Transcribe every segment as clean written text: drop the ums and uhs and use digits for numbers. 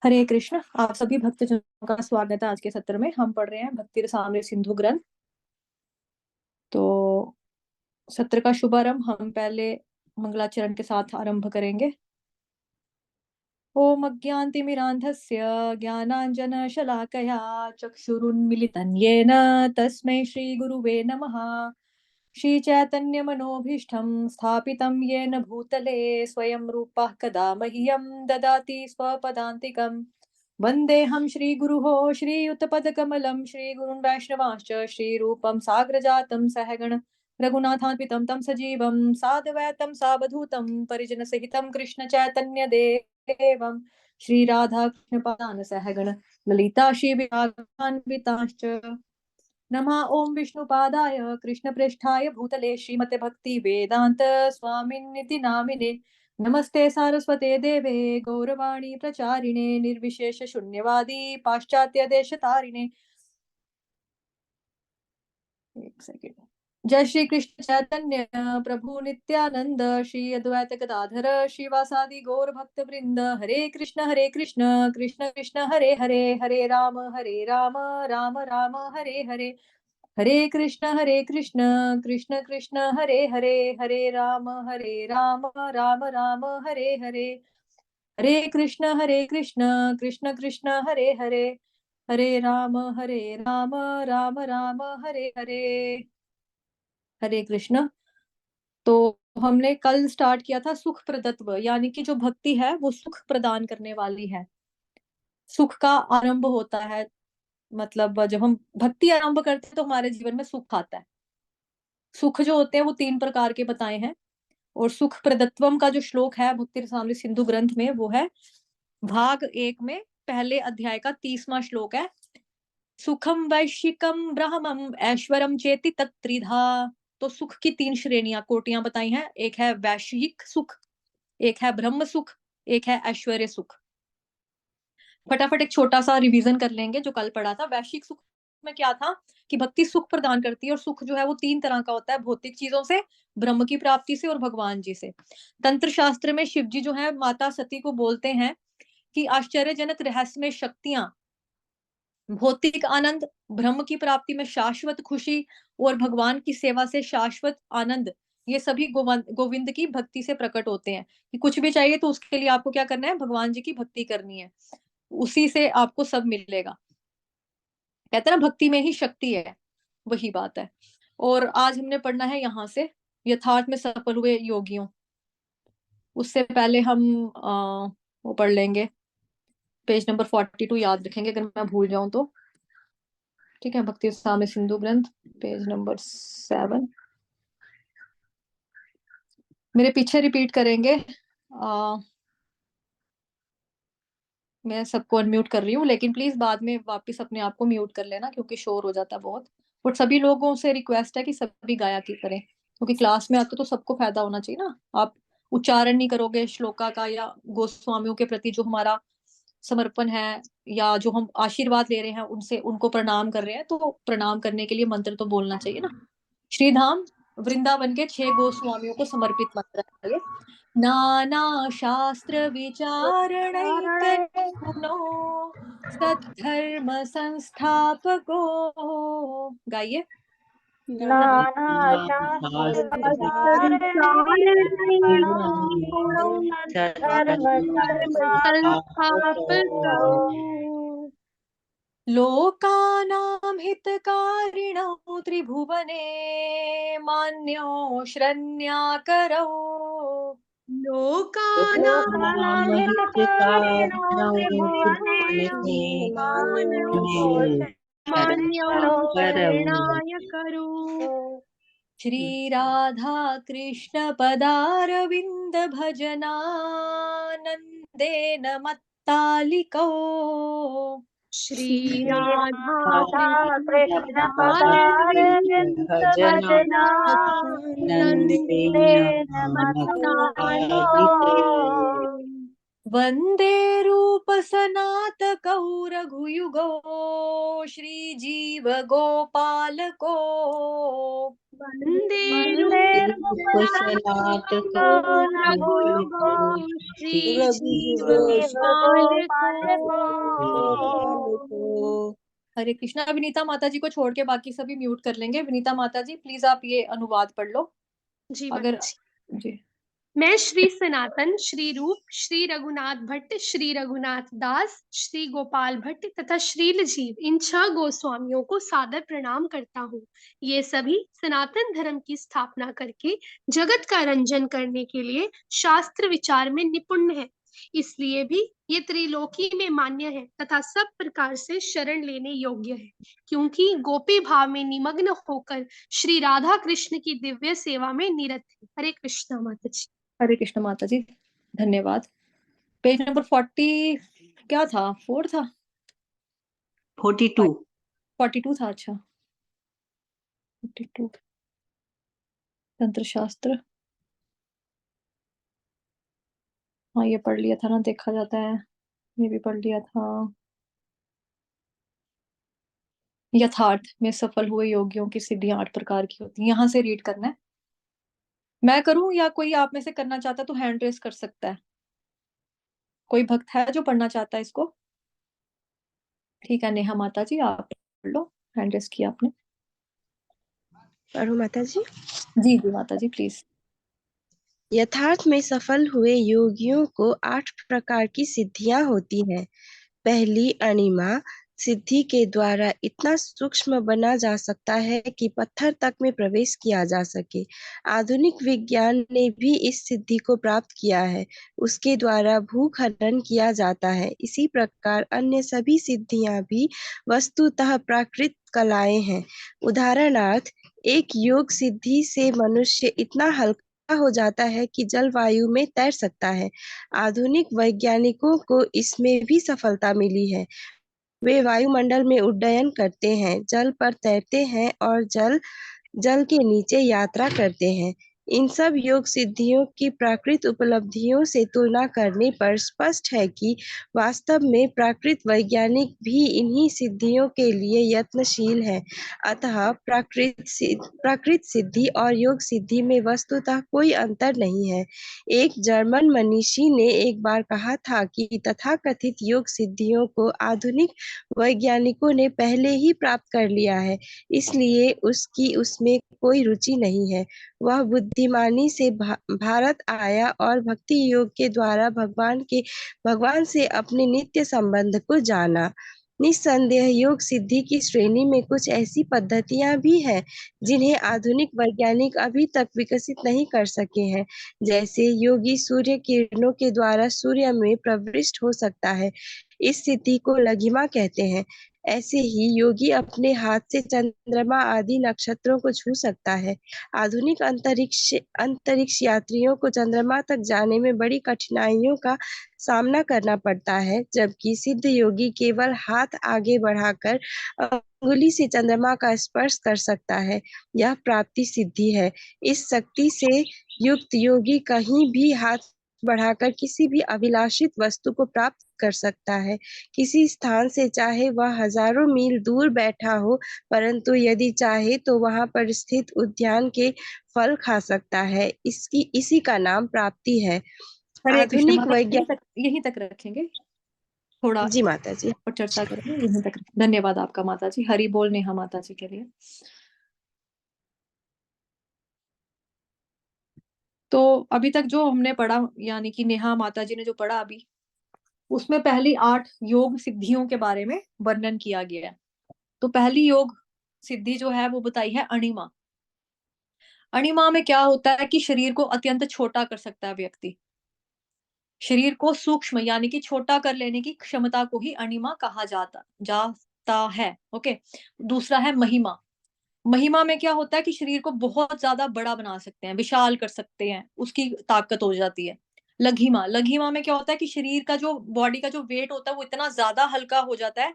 हरे कृष्ण। आप सभी भक्तजनों का स्वागत है। आज के सत्र में हम पढ़ रहे हैं भक्ति रसामृत सिंधु ग्रंथ। तो सत्र का शुभारंभ हम पहले मंगलाचरण के साथ आरंभ करेंगे। ओम अज्ञानतिमिरान्धस्य ज्ञानाञ्जनशलाकया चक्षुरुन्मिलितं येन तस्मै श्रीगुरुवे नमः। श्रीचैतन्यमनोभीष्टं स्थापितं येन भूतले स्वयं रूपः कदा मह्यं ददाति स्वपदान्तिकम्। वन्देऽहं श्रीगुरुः श्रीयुतपदकमलं श्रीगुरुन् वैष्णवांश्च श्रीरूपं साग्रजातं सहगण रघुनाथान्वितं तं सजीवं साद्वैतं सावधूतं परिजनसहितं कृष्णचैतन्यदेवं श्रीराधाकृष्णपादान् सहगण ललिता श्रीविरागान्वितांश्च। नमः ओं विष्णुपादाय कृष्णप्रेष्ठाय भूतले श्रीमते भक्ति वेदांत स्वामिन्निति नामिने। नमस्ते सारस्वते देवे गौरवाणी प्रचारिणे निर्विशेष शून्यवादी पाश्चात्य देश तारिणे। एक सेकेंड। जय श्री कृष्ण चैतन्य प्रभु नित्यानंद श्री अद्वैत गदाधर श्रीवासादि गौर भक्त वृंद। हरे कृष्ण कृष्ण कृष्ण हरे हरे, हरे राम राम राम हरे हरे। हरे कृष्ण कृष्ण कृष्ण हरे हरे, हरे राम राम राम हरे हरे। हरे कृष्ण कृष्ण कृष्ण हरे हरे, हरे राम राम राम हरे हरे। हरे कृष्ण। तो हमने कल स्टार्ट किया था सुख प्रदत्व, यानी कि जो भक्ति है वो सुख प्रदान करने वाली है। सुख का आरंभ होता है, मतलब जब हम भक्ति आरंभ करते हैं तो हमारे जीवन में सुख आता है। सुख जो होते हैं वो तीन प्रकार के बताए हैं। और सुख प्रदत्वम का जो श्लोक है भक्ति रसामृत सिंधु ग्रंथ में वो है भाग 1 में पहले अध्याय का 30वां श्लोक है। सुखम वैश्विकम ब्रह्मम ऐश्वरम चेति तत्त्रिधा। तो सुख की 3 श्रेणियां कोटियां बताई हैं। एक है वैश्विक सुख, एक है ब्रह्म सुख, एक है ऐश्वर्य सुख। फटाफट एक छोटा सा रिवीजन कर लेंगे जो कल पढ़ा था। वैश्विक सुख में क्या था कि भक्ति सुख प्रदान करती है, और सुख जो है वो 3 तरह का होता है, भौतिक चीजों से, ब्रह्म की प्राप्ति से और भगवान जी से। तंत्र शास्त्र में शिव जी जो है माता सती को बोलते हैं कि आश्चर्यजनक रहस्यमय शक्तियां, भौतिक आनंद, ब्रह्म की प्राप्ति में शाश्वत खुशी और भगवान की सेवा से शाश्वत आनंद, ये सभी गोविंद की भक्ति से प्रकट होते हैं। कि कुछ भी चाहिए तो उसके लिए आपको क्या करना है, भगवान जी की भक्ति करनी है, उसी से आपको सब मिलेगा। कहते हैं ना भक्ति में ही शक्ति है, वही बात है। और आज हमने पढ़ना है यहाँ से यथार्थ में सफल हुए योगियों। उससे पहले हम वो पढ़ लेंगे पेज नंबर 42, याद रखेंगे अगर मैं भूल जाऊं तो। ठीक है, भक्ति रसामृत सिंधु ग्रंथ पेज नंबर 7। मेरे पीछे रिपीट करेंगे। मैं सबको अनम्यूट कर रही हूँ, लेकिन प्लीज बाद में वापस अपने आप को म्यूट कर लेना क्योंकि शोर हो जाता है बहुत। और सभी लोगों से रिक्वेस्ट है कि सभी गाया की करें, क्योंकि क्लास में आकर तो सबको फायदा होना चाहिए ना। आप उच्चारण नहीं करोगे श्लोका का या गोस्वामियों के प्रति जो हमारा समर्पण है, या जो हम आशीर्वाद ले रहे हैं उनसे, उनको प्रणाम कर रहे हैं, तो प्रणाम करने के लिए मंत्र तो बोलना चाहिए ना। श्रीधाम वृंदावन के 6 गोस्वामियों को समर्पित मंत्र है ये। नाना शास्त्र विचारणैक गुणो सद्धर्म संस्थापको। गाइए। नाना शास्त्र लोकानां हितकारिणौ त्रिभुवने मान्यो श्रन्याकरौ। लोकानां हितकारिणो त्रिभुवने मान्यो शरणाय करो। श्री राधा कृष्ण पदारविंद भजनानंदेन मत्तालिकौ। श्री राधा कृष्ण भजनानंदेन मत्तालिकौ। वंदे रूप सनात कौ रघुयुगो श्री जीव गोपाल को वन्दे वन्दे रघुनाथ रघुयुगो श्री जीव गोपाल को। हरे कृष्णा। विनीता माता जी को छोड़ के बाकी सभी म्यूट कर लेंगे। विनीता माता जी प्लीज आप ये अनुवाद पढ़ लो जी अगर माता जी। जी। मैं श्री सनातन, श्री रूप, श्री रघुनाथ भट्ट, श्री रघुनाथ दास, श्री गोपाल भट्ट तथा श्रील जीव इन 6 गोस्वामियों को सादर प्रणाम करता हूँ। ये सभी सनातन धर्म की स्थापना करके जगत का रंजन करने के लिए शास्त्र विचार में निपुण है, इसलिए भी ये त्रिलोकी में मान्य है तथा सब प्रकार से शरण लेने योग्य है, क्योंकि गोपी भाव में निमग्न होकर श्री राधा कृष्ण की दिव्य सेवा में निरत है। हरे कृष्णा माता जी। हरे कृष्ण माता जी, धन्यवाद। पेज नंबर 40 क्या था? 4 था? 42 42 था। अच्छा 42 तंत्र शास्त्र। हाँ ये पढ़ लिया था ना, देखा जाता है। ये भी पढ़ लिया था। यथार्थ में सफल हुए योगियों की सिद्धियां 8 प्रकार की होती हैं। यहाँ से रीड करना है। मैं करूं या कोई आप में से करना चाहता तो हैंड रेस कर सकता है। कोई भक्त है जो पढ़ना चाहता है इसको? ठीक है नेहा माता जी आप पढ़ लो, हैंड रेस किया आपने। पढ़ो माता जी। जी जी माता जी प्लीज। यथार्थ में सफल हुए योगियों को 8 प्रकार की सिद्धियां होती हैं। पहली अणिमा सिद्धि के द्वारा इतना सूक्ष्म बना जा सकता है कि पत्थर तक में प्रवेश किया जा सके। आधुनिक विज्ञान ने भी इस सिद्धि को प्राप्त किया है। उसके द्वारा भूख हरण किया जाता है। इसी प्रकार अन्य सभी सिद्धियां भी वस्तुतः प्राकृत कलाएं हैं। उदाहरणार्थ एक योग सिद्धि से मनुष्य इतना हल्का हो जाता है कि जलवायु में तैर सकता है। आधुनिक वैज्ञानिकों को इसमें भी सफलता मिली है। वे वायुमंडल में उड्डयन करते हैं, जल पर तैरते हैं और जल के नीचे यात्रा करते हैं। इन सब योग सिद्धियों की प्राकृत उपलब्धियों से तुलना करने पर स्पष्ट है कि वास्तव में प्राकृत वैज्ञानिक भी इन्हीं सिद्धियों के लिए यत्नशील हैं। अतः प्राकृत सिद्धि और योग सिद्धि में वस्तुतः कोई अंतर नहीं है। एक जर्मन मनीषी ने एक बार कहा था कि तथाकथित योग सिद्धियों को आधुनिक वैज्ञानिकों ने पहले ही प्राप्त कर लिया है, इसलिए उसकी उसमें कोई रुचि नहीं है। वह बुद्धिमानी से भारत आया और भक्ति योग के द्वारा भगवान से अपने नित्य संबंध को जाना। निस्संदेह योग सिद्धि की श्रेणी में कुछ ऐसी पद्धतियां भी हैं जिन्हें आधुनिक वैज्ञानिक अभी तक विकसित नहीं कर सके हैं। जैसे योगी सूर्य किरणों के द्वारा सूर्य में प्रविष्ट हो सकता है, इस स्थिति को लघिमा कहते हैं। ऐसे ही योगी अपने हाथ से चंद्रमा आदि नक्षत्रों को छू सकता है। आधुनिक अंतरिक्ष यात्रियों को चंद्रमा तक जाने में बड़ी कठिनाइयों का सामना करना पड़ता है, जबकि सिद्ध योगी केवल हाथ आगे बढ़ाकर अंगुली से चंद्रमा का स्पर्श कर सकता है। यह प्राप्ति सिद्धि है। इस शक्ति से युक्त योगी कहीं भी हाथ बढ़ाकर किसी भी अभिलाषित वस्तु को प्राप्त कर सकता है। किसी स्थान से चाहे वह हजारों मील दूर बैठा हो, परंतु यदि चाहे तो वहां पर स्थित उद्यान के फल खा सकता है। इसी का नाम प्राप्ति है। हरे कृष्ण आधुनिक माता वैज्ञानिक यहीं तक रखेंगे, थोड़ा जी माता जी। और चर्चा करेंगे। यहीं तक धन्यवाद आपका माता जी। हरि बोल नेहा माता जी के लिए। तो अभी तक जो हमने पढ़ा, यानी कि नेहा माता जी ने जो पढ़ा अभी, उसमें पहली 8 योग सिद्धियों के बारे में वर्णन किया गया है। तो पहली योग सिद्धि जो है वो बताई है अणिमा। अणिमा में क्या होता है कि शरीर को अत्यंत छोटा कर सकता है व्यक्ति। शरीर को सूक्ष्म यानी कि छोटा कर लेने की क्षमता को ही अणिमा कहा जाता है। ओके। दूसरा है महिमा। महिमा में क्या होता है कि शरीर को बहुत ज्यादा बड़ा बना सकते हैं, विशाल कर सकते हैं, उसकी ताकत हो जाती है। लघिमा। लघिमा में क्या होता है कि शरीर का जो बॉडी का जो वेट होता है वो इतना ज्यादा हल्का हो जाता है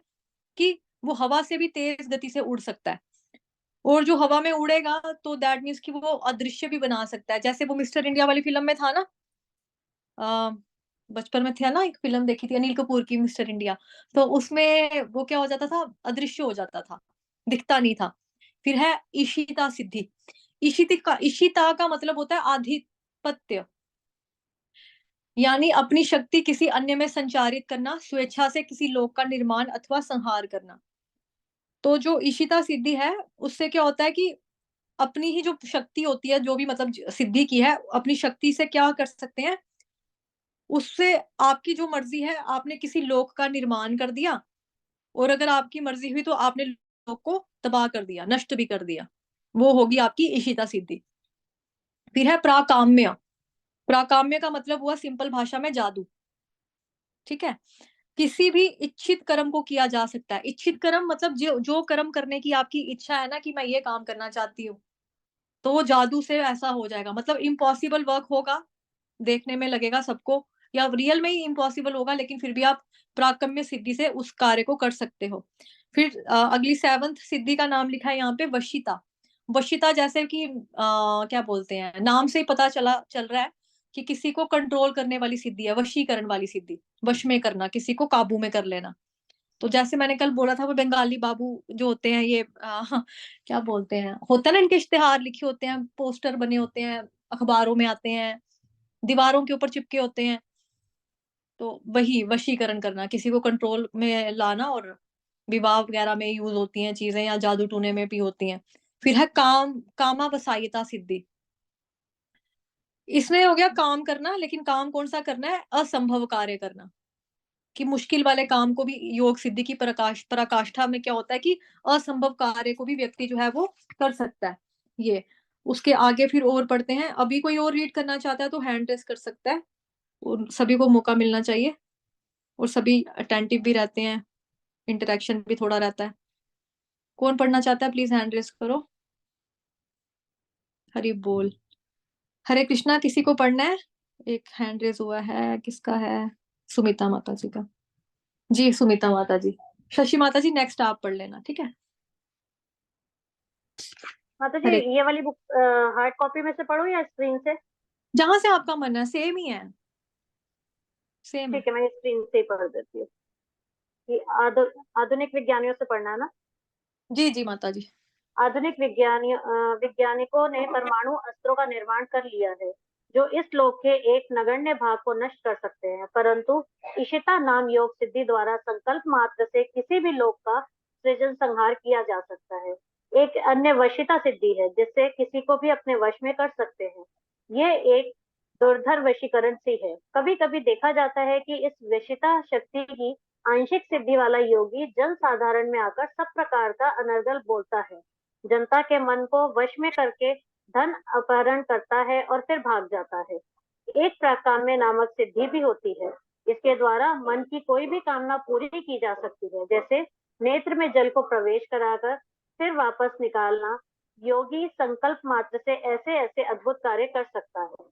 कि वो हवा से भी तेज गति से उड़ सकता है। और जो हवा में उड़ेगा तो दैट मीन्स कि वो अदृश्य भी बना सकता है। जैसे वो मिस्टर इंडिया वाली फिल्म में था ना, बचपन में था ना, एक फिल्म देखी थी अनिल कपूर की, मिस्टर इंडिया। तो उसमें वो क्या हो जाता था, अदृश्य हो जाता था, दिखता नहीं था। फिर है ईशिता सिद्धि। ईशिता का मतलब होता है आधिपत्य, यानी अपनी शक्ति किसी अन्य में संचारित करना, स्वेच्छा से किसी लोक का निर्माण अथवा संहार करना। तो जो ईशिता सिद्धि है, उससे क्या होता है कि अपनी ही जो शक्ति होती है, जो भी मतलब सिद्धि की है, अपनी शक्ति से क्या कर सकते हैं, उससे आपकी जो मर्जी है, आपने किसी लोक का निर्माण कर दिया, और अगर आपकी मर्जी हुई तो आपने लोक को तबाह कर दिया, नष्ट भी कर दिया। वो होगी आपकी ईशिता सिद्धि। फिर है प्राकाम्य। प्राकाम्य का मतलब हुआ सिंपल भाषा में जादू। ठीक है, किसी भी इच्छित कर्म को किया जा सकता है। इच्छित कर्म मतलब जो जो कर्म करने की आपकी इच्छा है ना, कि मैं ये काम करना चाहती हूँ, तो वो जादू से ऐसा हो जाएगा। मतलब इम्पॉसिबल वर्क होगा, देखने में लगेगा सबको, या रियल में ही इम्पॉसिबल होगा, लेकिन फिर भी आप प्राकम्य सिद्धि से उस कार्य को कर सकते हो। फिर अगली 7th सिद्धि का नाम लिखा है यहाँ पे, वशिता। वशिता जैसे कि क्या बोलते हैं, नाम से ही पता चल रहा है कि किसी को कंट्रोल करने वाली सिद्धि है, वशीकरण वाली सिद्धि। वश में करना, किसी को काबू में कर लेना। तो जैसे मैंने कल बोला था, वो बंगाली बाबू जो होते हैं, ये क्या बोलते हैं, होता है ना, इनके इश्तेहार लिखे होते हैं, पोस्टर बने होते हैं, अखबारों में आते हैं, दीवारों के ऊपर चिपके होते हैं। तो वही वशीकरण करना, किसी को कंट्रोल में लाना, और विवाह वगैरह में यूज होती हैं चीजें, या जादू टूने में भी होती हैं। फिर है कामावसायिता सिद्धि। इसमें हो गया काम करना, लेकिन काम कौन सा करना है, असंभव कार्य करना। कि मुश्किल वाले काम को भी, योग सिद्धि की पराकाष्ठा में क्या होता है कि असंभव कार्य को भी व्यक्ति जो है वो कर सकता है। ये उसके आगे फिर और पढ़ते हैं। अभी कोई और रीड करना चाहता है तो हैंड रेस कर सकता है, और सभी को मौका मिलना चाहिए, और सभी अटेंटिव भी रहते हैं, इंटरेक्शन भी थोड़ा रहता है। कौन पढ़ना चाहता है, प्लीज हैंड रेस करो। हरि बोल, हरे कृष्णा। किसी को पढ़ना है? एक हैंड रेस हुआ है, किसका है? सुमिता माता जी का। जी सुमिता माता जी। शशि माता जी, नेक्स्ट आप पढ़ लेना, ठीक है। माता जी, हरे, ये वाली बुक हार्ड कॉपी में से पढ़ो या स्क्रीन से? जहां से आपका मन है, सेम ही है, सेम है। ठीक है, मैं स्क्रीन से ही पढ़ देती हूँ। ये आधुनिक विज्ञानियों से पढ़ना है ना? जी जी माता जी। आधुनिक वैज्ञानिकों ने परमाणु अस्त्रों का निर्माण कर लिया है, जो इस लोक के एक नगण्य भाग को नष्ट कर सकते हैं, परंतु इशिता नाम योग सिद्धि द्वारा संकल्प मात्र से किसी भी लोक का सृजन संहार किया जा सकता है। एक अन्य वशिता सिद्धि है, जिससे किसी को भी अपने वश में कर सकते हैं। ये एक दुर्धर वशीकरण सी है। कभी कभी देखा जाता है कि इस वशिता शक्ति की आंशिक सिद्धि वाला योगी जन साधारण में आकर सब प्रकार का अनर्गल बोलता है, जनता के मन को वश में करके धन अपहरण करता है और फिर भाग जाता है। एक प्राकाम्य नामक सिद्धि भी होती है। इसके द्वारा मन की कोई भी कामना पूरी की जा सकती है, जैसे नेत्र में जल को प्रवेश कराकर फिर वापस निकालना। योगी संकल्प मात्र से ऐसे ऐसे अद्भुत कार्य कर सकता है।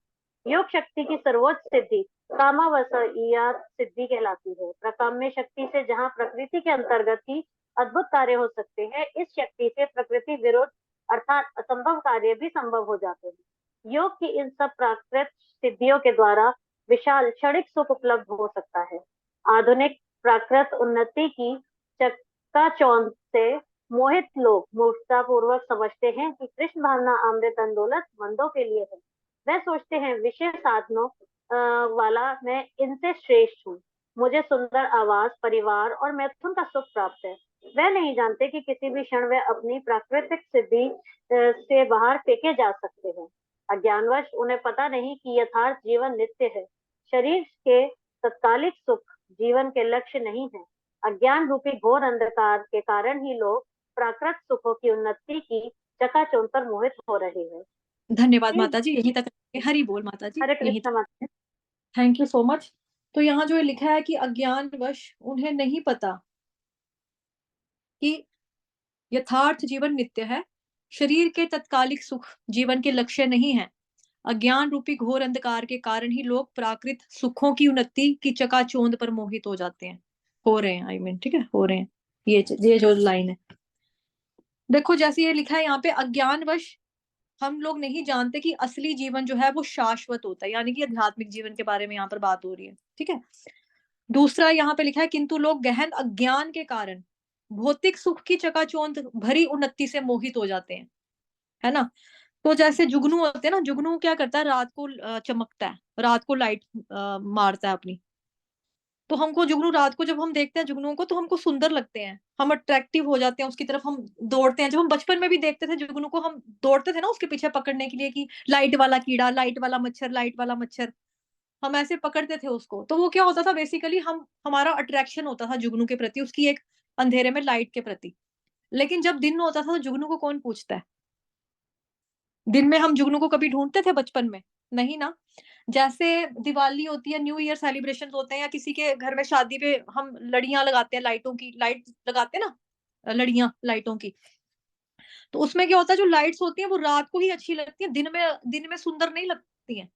योग शक्ति की सर्वोच्च सिद्धि कामावसायिया सिद्धि कहलाती है। प्रकाम्य शक्ति से जहाँ प्रकृति के अंतर्गत ही अद्भुत कार्य हो सकते हैं, इस शक्ति से प्रकृति विरोध अर्थात असंभव कार्य भी संभव हो जाते हैं। योग की इन सब प्राकृत सिद्धियों के द्वारा विशाल क्षणिक सुख उपलब्ध हो सकता है। आधुनिक प्राकृत उन्नति की चक्काचौंध से मोहित लोग मूर्खता पूर्वक समझते हैं कि कृष्ण भावना अमृत दौलत मंदों के लिए है। वह सोचते हैं विषय साधनों वाला मैं इनसे श्रेष्ठ हूँ, मुझे सुंदर आवास, परिवार और मैथुन का सुख प्राप्त है। वह नहीं जानते कि किसी भी क्षण वे अपनी प्राकृतिक सिद्धि से बाहर फेंके जा सकते हैं। अज्ञानवश उन्हें पता नहीं कि यथार्थ जीवन नित्य है। शरीर के तत्कालिक सुख जीवन के लक्ष्य नहीं है। अज्ञान रूपी घोर अंधकार के कारण ही लोग प्राकृत सुखों की उन्नति की चकाचौंध पर मोहित हो रहे हैं। धन्यवाद माता जी, यहीं तक। हरि बोल माता जी, हरे यहीं कृष्ण तक। Thank you so much. तो यहाँ जो लिखा है कि अज्ञानवश उन्हें नहीं पता कि यथार्थ जीवन नित्य है, शरीर के तत्कालिक सुख जीवन के लक्ष्य नहीं है। अज्ञान रूपी घोर अंधकार के कारण ही लोग प्राकृत सुखों की उन्नति की चकाचौंध पर मोहित हो जाते हैं, हो रहे हैं, आई मीन, ठीक है, हो रहे हैं। ये जो लाइन है, देखो जैसे ये लिखा है यहाँ पे, अज्ञानवश हम लोग नहीं जानते कि असली जीवन जो है वो शाश्वत होता है, यानी कि आध्यात्मिक जीवन के बारे में यहाँ पर बात हो रही है। ठीक है। दूसरा यहाँ पे लिखा है, किंतु लोग गहन अज्ञान के कारण भौतिक सुख की चकाचौंध भरी उन्नति से मोहित हो जाते हैं, है ना। तो जैसे जुगनू होते हैं ना, जुगनू क्या करता है, रात को चमकता है, रात को लाइट मारता है अपनी। तो हमको जुगनू, रात को जब हम देखते हैं जुगनुओं को, तो हमको सुंदर लगते हैं, हम अट्रैक्टिव हो जाते हैं उसकी तरफ, हम दौड़ते हैं। जब हम बचपन में भी देखते थे जुगनू को, हम दौड़ते थे ना उसके पीछे पकड़ने के लिए, कि लाइट वाला कीड़ा, लाइट वाला मच्छर, लाइट वाला मच्छर, हम ऐसे पकड़ते थे उसको। तो वो क्या होता था बेसिकली, हम हमारा अट्रैक्शन होता था जुगनू के प्रति, उसकी एक अंधेरे में लाइट के प्रति। लेकिन जब दिन होता था तो जुगनू को कौन पूछता है? दिन में हम जुगनू को कभी ढूंढते थे बचपन में? नहीं ना। जैसे दिवाली होती है, न्यू ईयर सेलिब्रेशन होते हैं, या किसी के घर में शादी पे हम लड़ियां लगाते हैं, लाइटों की लाइट लगाते हैं ना, लड़ियां लाइटों की। तो उसमें क्या होता है, जो लाइट्स होती हैं वो रात को ही अच्छी लगती है, दिन में सुंदर नहीं लगती हैं।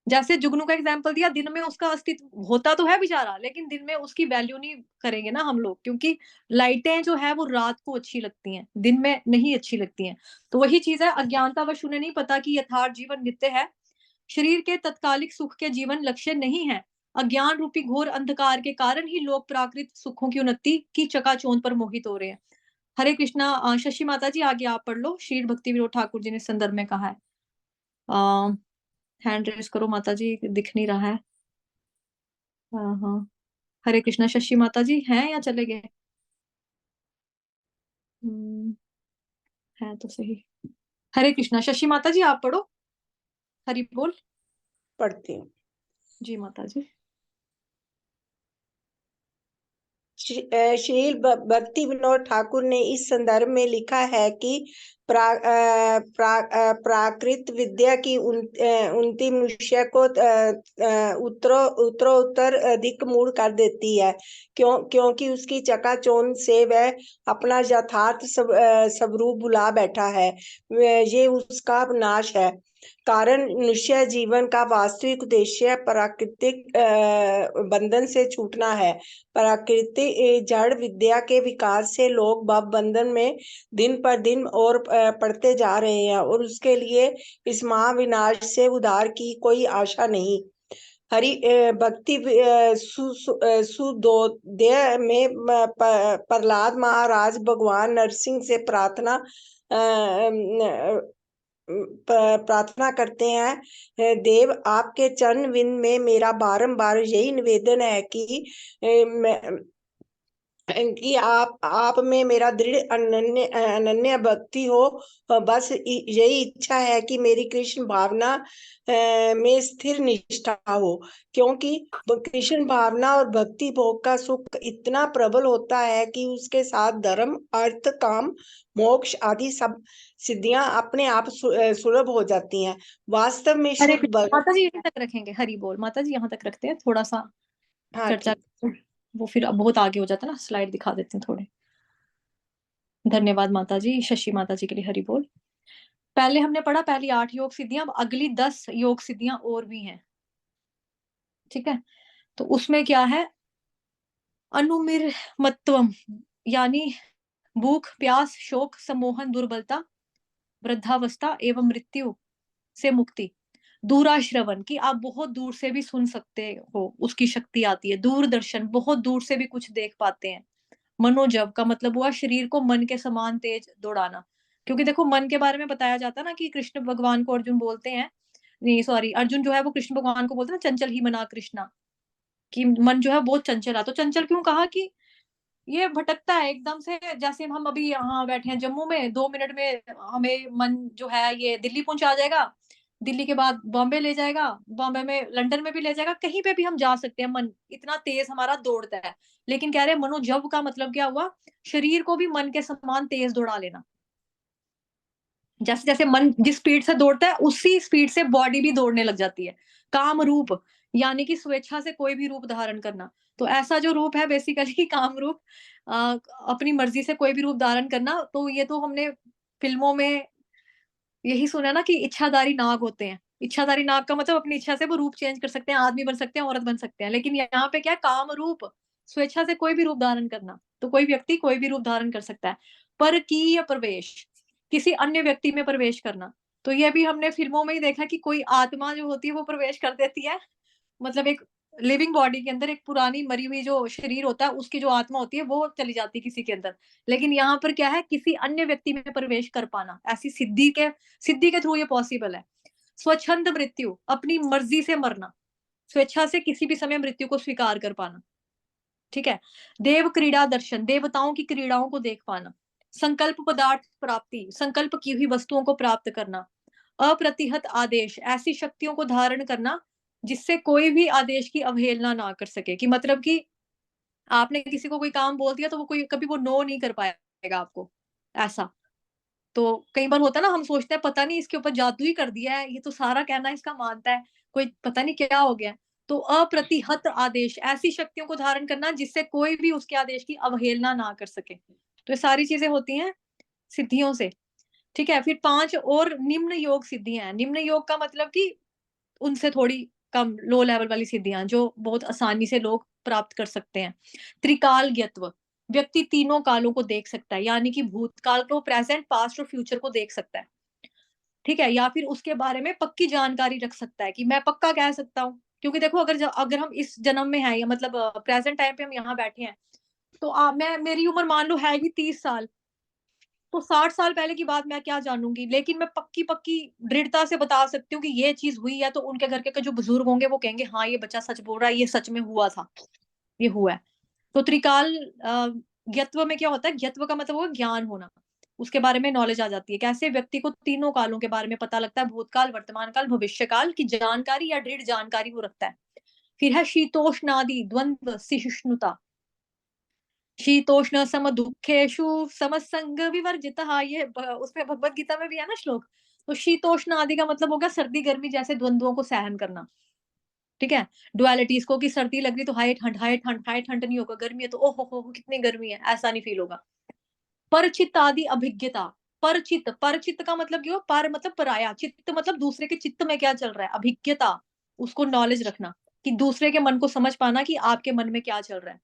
जैसे जुगनू का एग्जाम्पल दिया, दिन में उसका अस्तित्व होता तो है बेचारा, लेकिन दिन में उसकी वैल्यू नहीं करेंगे ना हम लोग, क्योंकि लाइटें जो है वो रात को अच्छी लगती हैं, दिन में नहीं अच्छी लगती हैं। तो वही चीज है, अज्ञानतावश उन्हें नहीं पता कि यथार्थ जीवन नित्य है, शरीर के तत्कालिक सुख के जीवन लक्ष्य नहीं है। अज्ञान रूपी घोर अंधकार के कारण ही लोग प्राकृत सुखों की उन्नति की चकाचौंध पर मोहित हो रहे हैं। हरे कृष्णा। शशि माता जी आगे आप पढ़ लो, श्री भक्ति विनोद ठाकुर जी ने इस संदर्भ में कहा है। हैंड रेस करो माता जी, दिख नहीं रहा है। हाँ हाँ, हरे कृष्णा। शशि माता जी हैं या चले गए? हम्म, है तो सही। हरे कृष्णा। शशि माता जी आप पढ़ो, हरि बोल। पढ़ती हूँ। जी माता जी। श्री भक्ति विनोद ठाकुर ने इस संदर्भ में लिखा है कि प्राकृत विद्या की उन्नति मनुष्य को उत्तरोत्तर अधिक मूढ़ कर देती है, क्योंकि उसकी चकाचौंध से वह अपना यथार्थ स्वरूप भुला बैठा है। ये उसका नाश है। कारण मनुष्य जीवन का वास्तविक उद्देश्य प्राकृतिक बंधन से छूटना है। प्राकृतिक जड़ विद्या के विकास से लोग भव बंधन में दिन पर दिन और पड़ते जा रहे हैं, और उसके लिए इस महाविनाश से उद्धार की कोई आशा नहीं। हरि भक्ति सुदोदय में प्रहलाद महाराज भगवान नरसिंह से प्रार्थना करते हैं, देव आपके चरण विंद में मेरा बारंबार यही निवेदन है कि आप में मेरा दृढ़ अनन्य भक्ति हो। बस यही इच्छा है कि मेरी कृष्ण भावना में स्थिर निष्ठा हो, क्योंकि कृष्ण भावना और भक्ति भोग का सुख इतना प्रबल होता है कि उसके साथ धर्म, अर्थ, काम, मोक्ष आदि सब सिद्धियां अपने आप सुलभ हो जाती हैं। वास्तव में हरे शुद्ध कृष्णा। माता जी यहीं तक रखेंगे, हरि बोल। माता जी यहाँ तक रखते हैं, थोड़ा सा हाँ चर्चा, ठीक। वो फिर बहुत आगे हो जाता है ना, स्लाइड दिखा देते हैं थोड़े। धन्यवाद माता जी। शशि माता जी के लिए हरि बोल। पहले हमने पढ़ा पहली 8 योग सिद्धियां, अब अगली 10 योग सिद्धियां और भी हैं। ठीक है। तो उसमें क्या है, अनुमिरमत्वम, यानी भूख, प्यास, शोक, सम्मोहन, दुर्बलता, वृद्धावस्था एवं मृत्यु से मुक्ति। दूराश्रवण, की आप बहुत दूर से भी सुन सकते हो, उसकी शक्ति आती है। दूरदर्शन, बहुत दूर से भी कुछ देख पाते हैं। मनोजव का मतलब हुआ शरीर को मन के समान तेज दौड़ाना, क्योंकि देखो मन के बारे में बताया जाता है ना, कि कृष्ण भगवान को अर्जुन बोलते हैं, नहीं सॉरी, अर्जुन जो है वो कृष्ण भगवान को बोलते हैं चंचल ही मना कृष्णा, कि मन जो है बहुत चंचल है। तो चंचल क्यों कहा, कि ये भटकता है एकदम से। जैसे हम अभी यहाँ बैठे हैं जम्मू में, 2 मिनट में हमें मन जो है ये दिल्ली पहुंचा जाएगा, दिल्ली के बाद बॉम्बे ले जाएगा, बॉम्बे में लंदन में भी ले जाएगा, कहीं पे भी हम जा सकते हैं, मन इतना तेज हमारा दौड़ता है। लेकिन कह रहे हैं मनोजव का मतलब क्या हुआ, शरीर को भी मन के समान तेज दौड़ा लेना। जैसे जैसे मन जिस स्पीड से दौड़ता है, उसी स्पीड से बॉडी भी दौड़ने लग जाती है। काम रूप, यानी कि स्वेच्छा से कोई भी रूप धारण करना। तो ऐसा जो रूप है बेसिकली काम रूप, अपनी मर्जी से कोई भी रूप धारण करना। तो ये तो हमने फिल्मों में यही सुना ना, कि इच्छाधारी नाग होते हैं। इच्छाधारी नाग का मतलब अपनी इच्छा से वो रूप चेंज कर सकते हैं, आदमी बन सकते हैं, औरत बन सकते हैं। लेकिन यहाँ पे क्या है, काम रूप, स्वेच्छा से कोई भी रूप धारण करना। तो कोई व्यक्ति कोई भी रूप धारण कर सकता है। परकीय प्रवेश, किसी अन्य व्यक्ति में प्रवेश करना। तो ये भी हमने फिल्मों में ही देखा कि कोई आत्मा जो होती है वो प्रवेश कर देती है, मतलब एक लिविंग बॉडी के अंदर एक पुरानी मरी हुई जो शरीर होता है उसकी जो आत्मा होती है वो चली जाती है किसी के अंदर। लेकिन यहाँ पर क्या है, किसी अन्य व्यक्ति में प्रवेश कर पाना, ऐसी सिद्धि के थ्रू ये पॉसिबल है। स्वच्छंद मृत्यु, अपनी मर्जी से मरना, स्वेच्छा से किसी भी समय मृत्यु को स्वीकार कर पाना। ठीक है। देव क्रीड़ा दर्शन, देवताओं की क्रीड़ाओं को देख पाना। संकल्प पदार्थ प्राप्ति, संकल्प की हुई वस्तुओं को प्राप्त करना। अप्रतिहत आदेश, ऐसी शक्तियों को धारण करना जिससे कोई भी आदेश की अवहेलना ना कर सके, कि मतलब कि आपने किसी को कोई काम बोल दिया तो वो कोई कभी वो नो नहीं कर पाएगा आपको, ऐसा। तो कई बार होता है ना, हम सोचते हैं पता नहीं इसके ऊपर जादू ही कर दिया है, ये तो सारा कहना इसका मानता है, कोई पता नहीं क्या हो गया। तो अप्रतिहत आदेश, ऐसी शक्तियों को धारण करना जिससे कोई भी उसके आदेश की अवहेलना ना कर सके। तो ये सारी चीजें होती हैं सिद्धियों से। ठीक है। फिर 5 और निम्न योग सिद्धियां हैं। निम्न योग का मतलब कि उनसे थोड़ी कम, लो लेवल वाली सिद्धियां जो बहुत आसानी से लोग प्राप्त कर सकते हैं। त्रिकाल ज्ञत्व, व्यक्ति तीनों कालों को देख सकता है, यानी कि भूतकाल को, प्रेजेंट, पास्ट और फ्यूचर को देख सकता है। ठीक है। या फिर उसके बारे में पक्की जानकारी रख सकता है, कि मैं पक्का कह सकता हूँ, क्योंकि देखो अगर हम इस जन्म में हैं, या मतलब प्रेजेंट टाइम पे हम यहाँ बैठे हैं, तो मैं, मेरी उम्र मान लो है ही 30 साल, तो 60 साल पहले की बात मैं क्या जानूंगी, लेकिन मैं पक्की पक्की दृढ़ता से बता सकती हूँ कि ये चीज हुई है, तो उनके घर के जो बुजुर्ग होंगे वो कहेंगे हाँ ये बच्चा सच बोल रहा है, ये सच में हुआ था, ये हुआ है। तो त्रिकाल ज्ञत्व में क्या होता है, ज्ञत्व का मतलब होगा ज्ञान होना, उसके बारे में नॉलेज आ जाती है। कैसे व्यक्ति को तीनों कालों के बारे में पता लगता है, भूतकाल, वर्तमान काल, भविष्य काल की जानकारी या दृढ़ जानकारी वो रखता है। फिर है शीतोष्णादि द्वंद्व सहिष्णुता, शीतोष्ण सम दुखेशु समसंग विवर्जितः, ये उसमें भगवत गीता में भी है ना श्लोक। तो शीतोष्ण आदि का मतलब होगा सर्दी गर्मी जैसे द्वंद्वों को सहन करना। ठीक है। डुअलिटीज को, कि सर्दी लग रही तो हाय ठंड, हाय ठंड, हाय ठंड नहीं होगा, गर्मी है तो ओहो हो कितनी गर्मी है, ऐसा नहीं फील होगा। परचित आदि अभिज्ञता, परचित, परचित का मतलब क्या, पर मतलब पराया, चित्त मतलब दूसरे के चित्त में क्या चल रहा है, अभिज्ञता, उसको नॉलेज रखना, कि दूसरे के मन को समझ पाना कि आपके मन में क्या चल रहा है।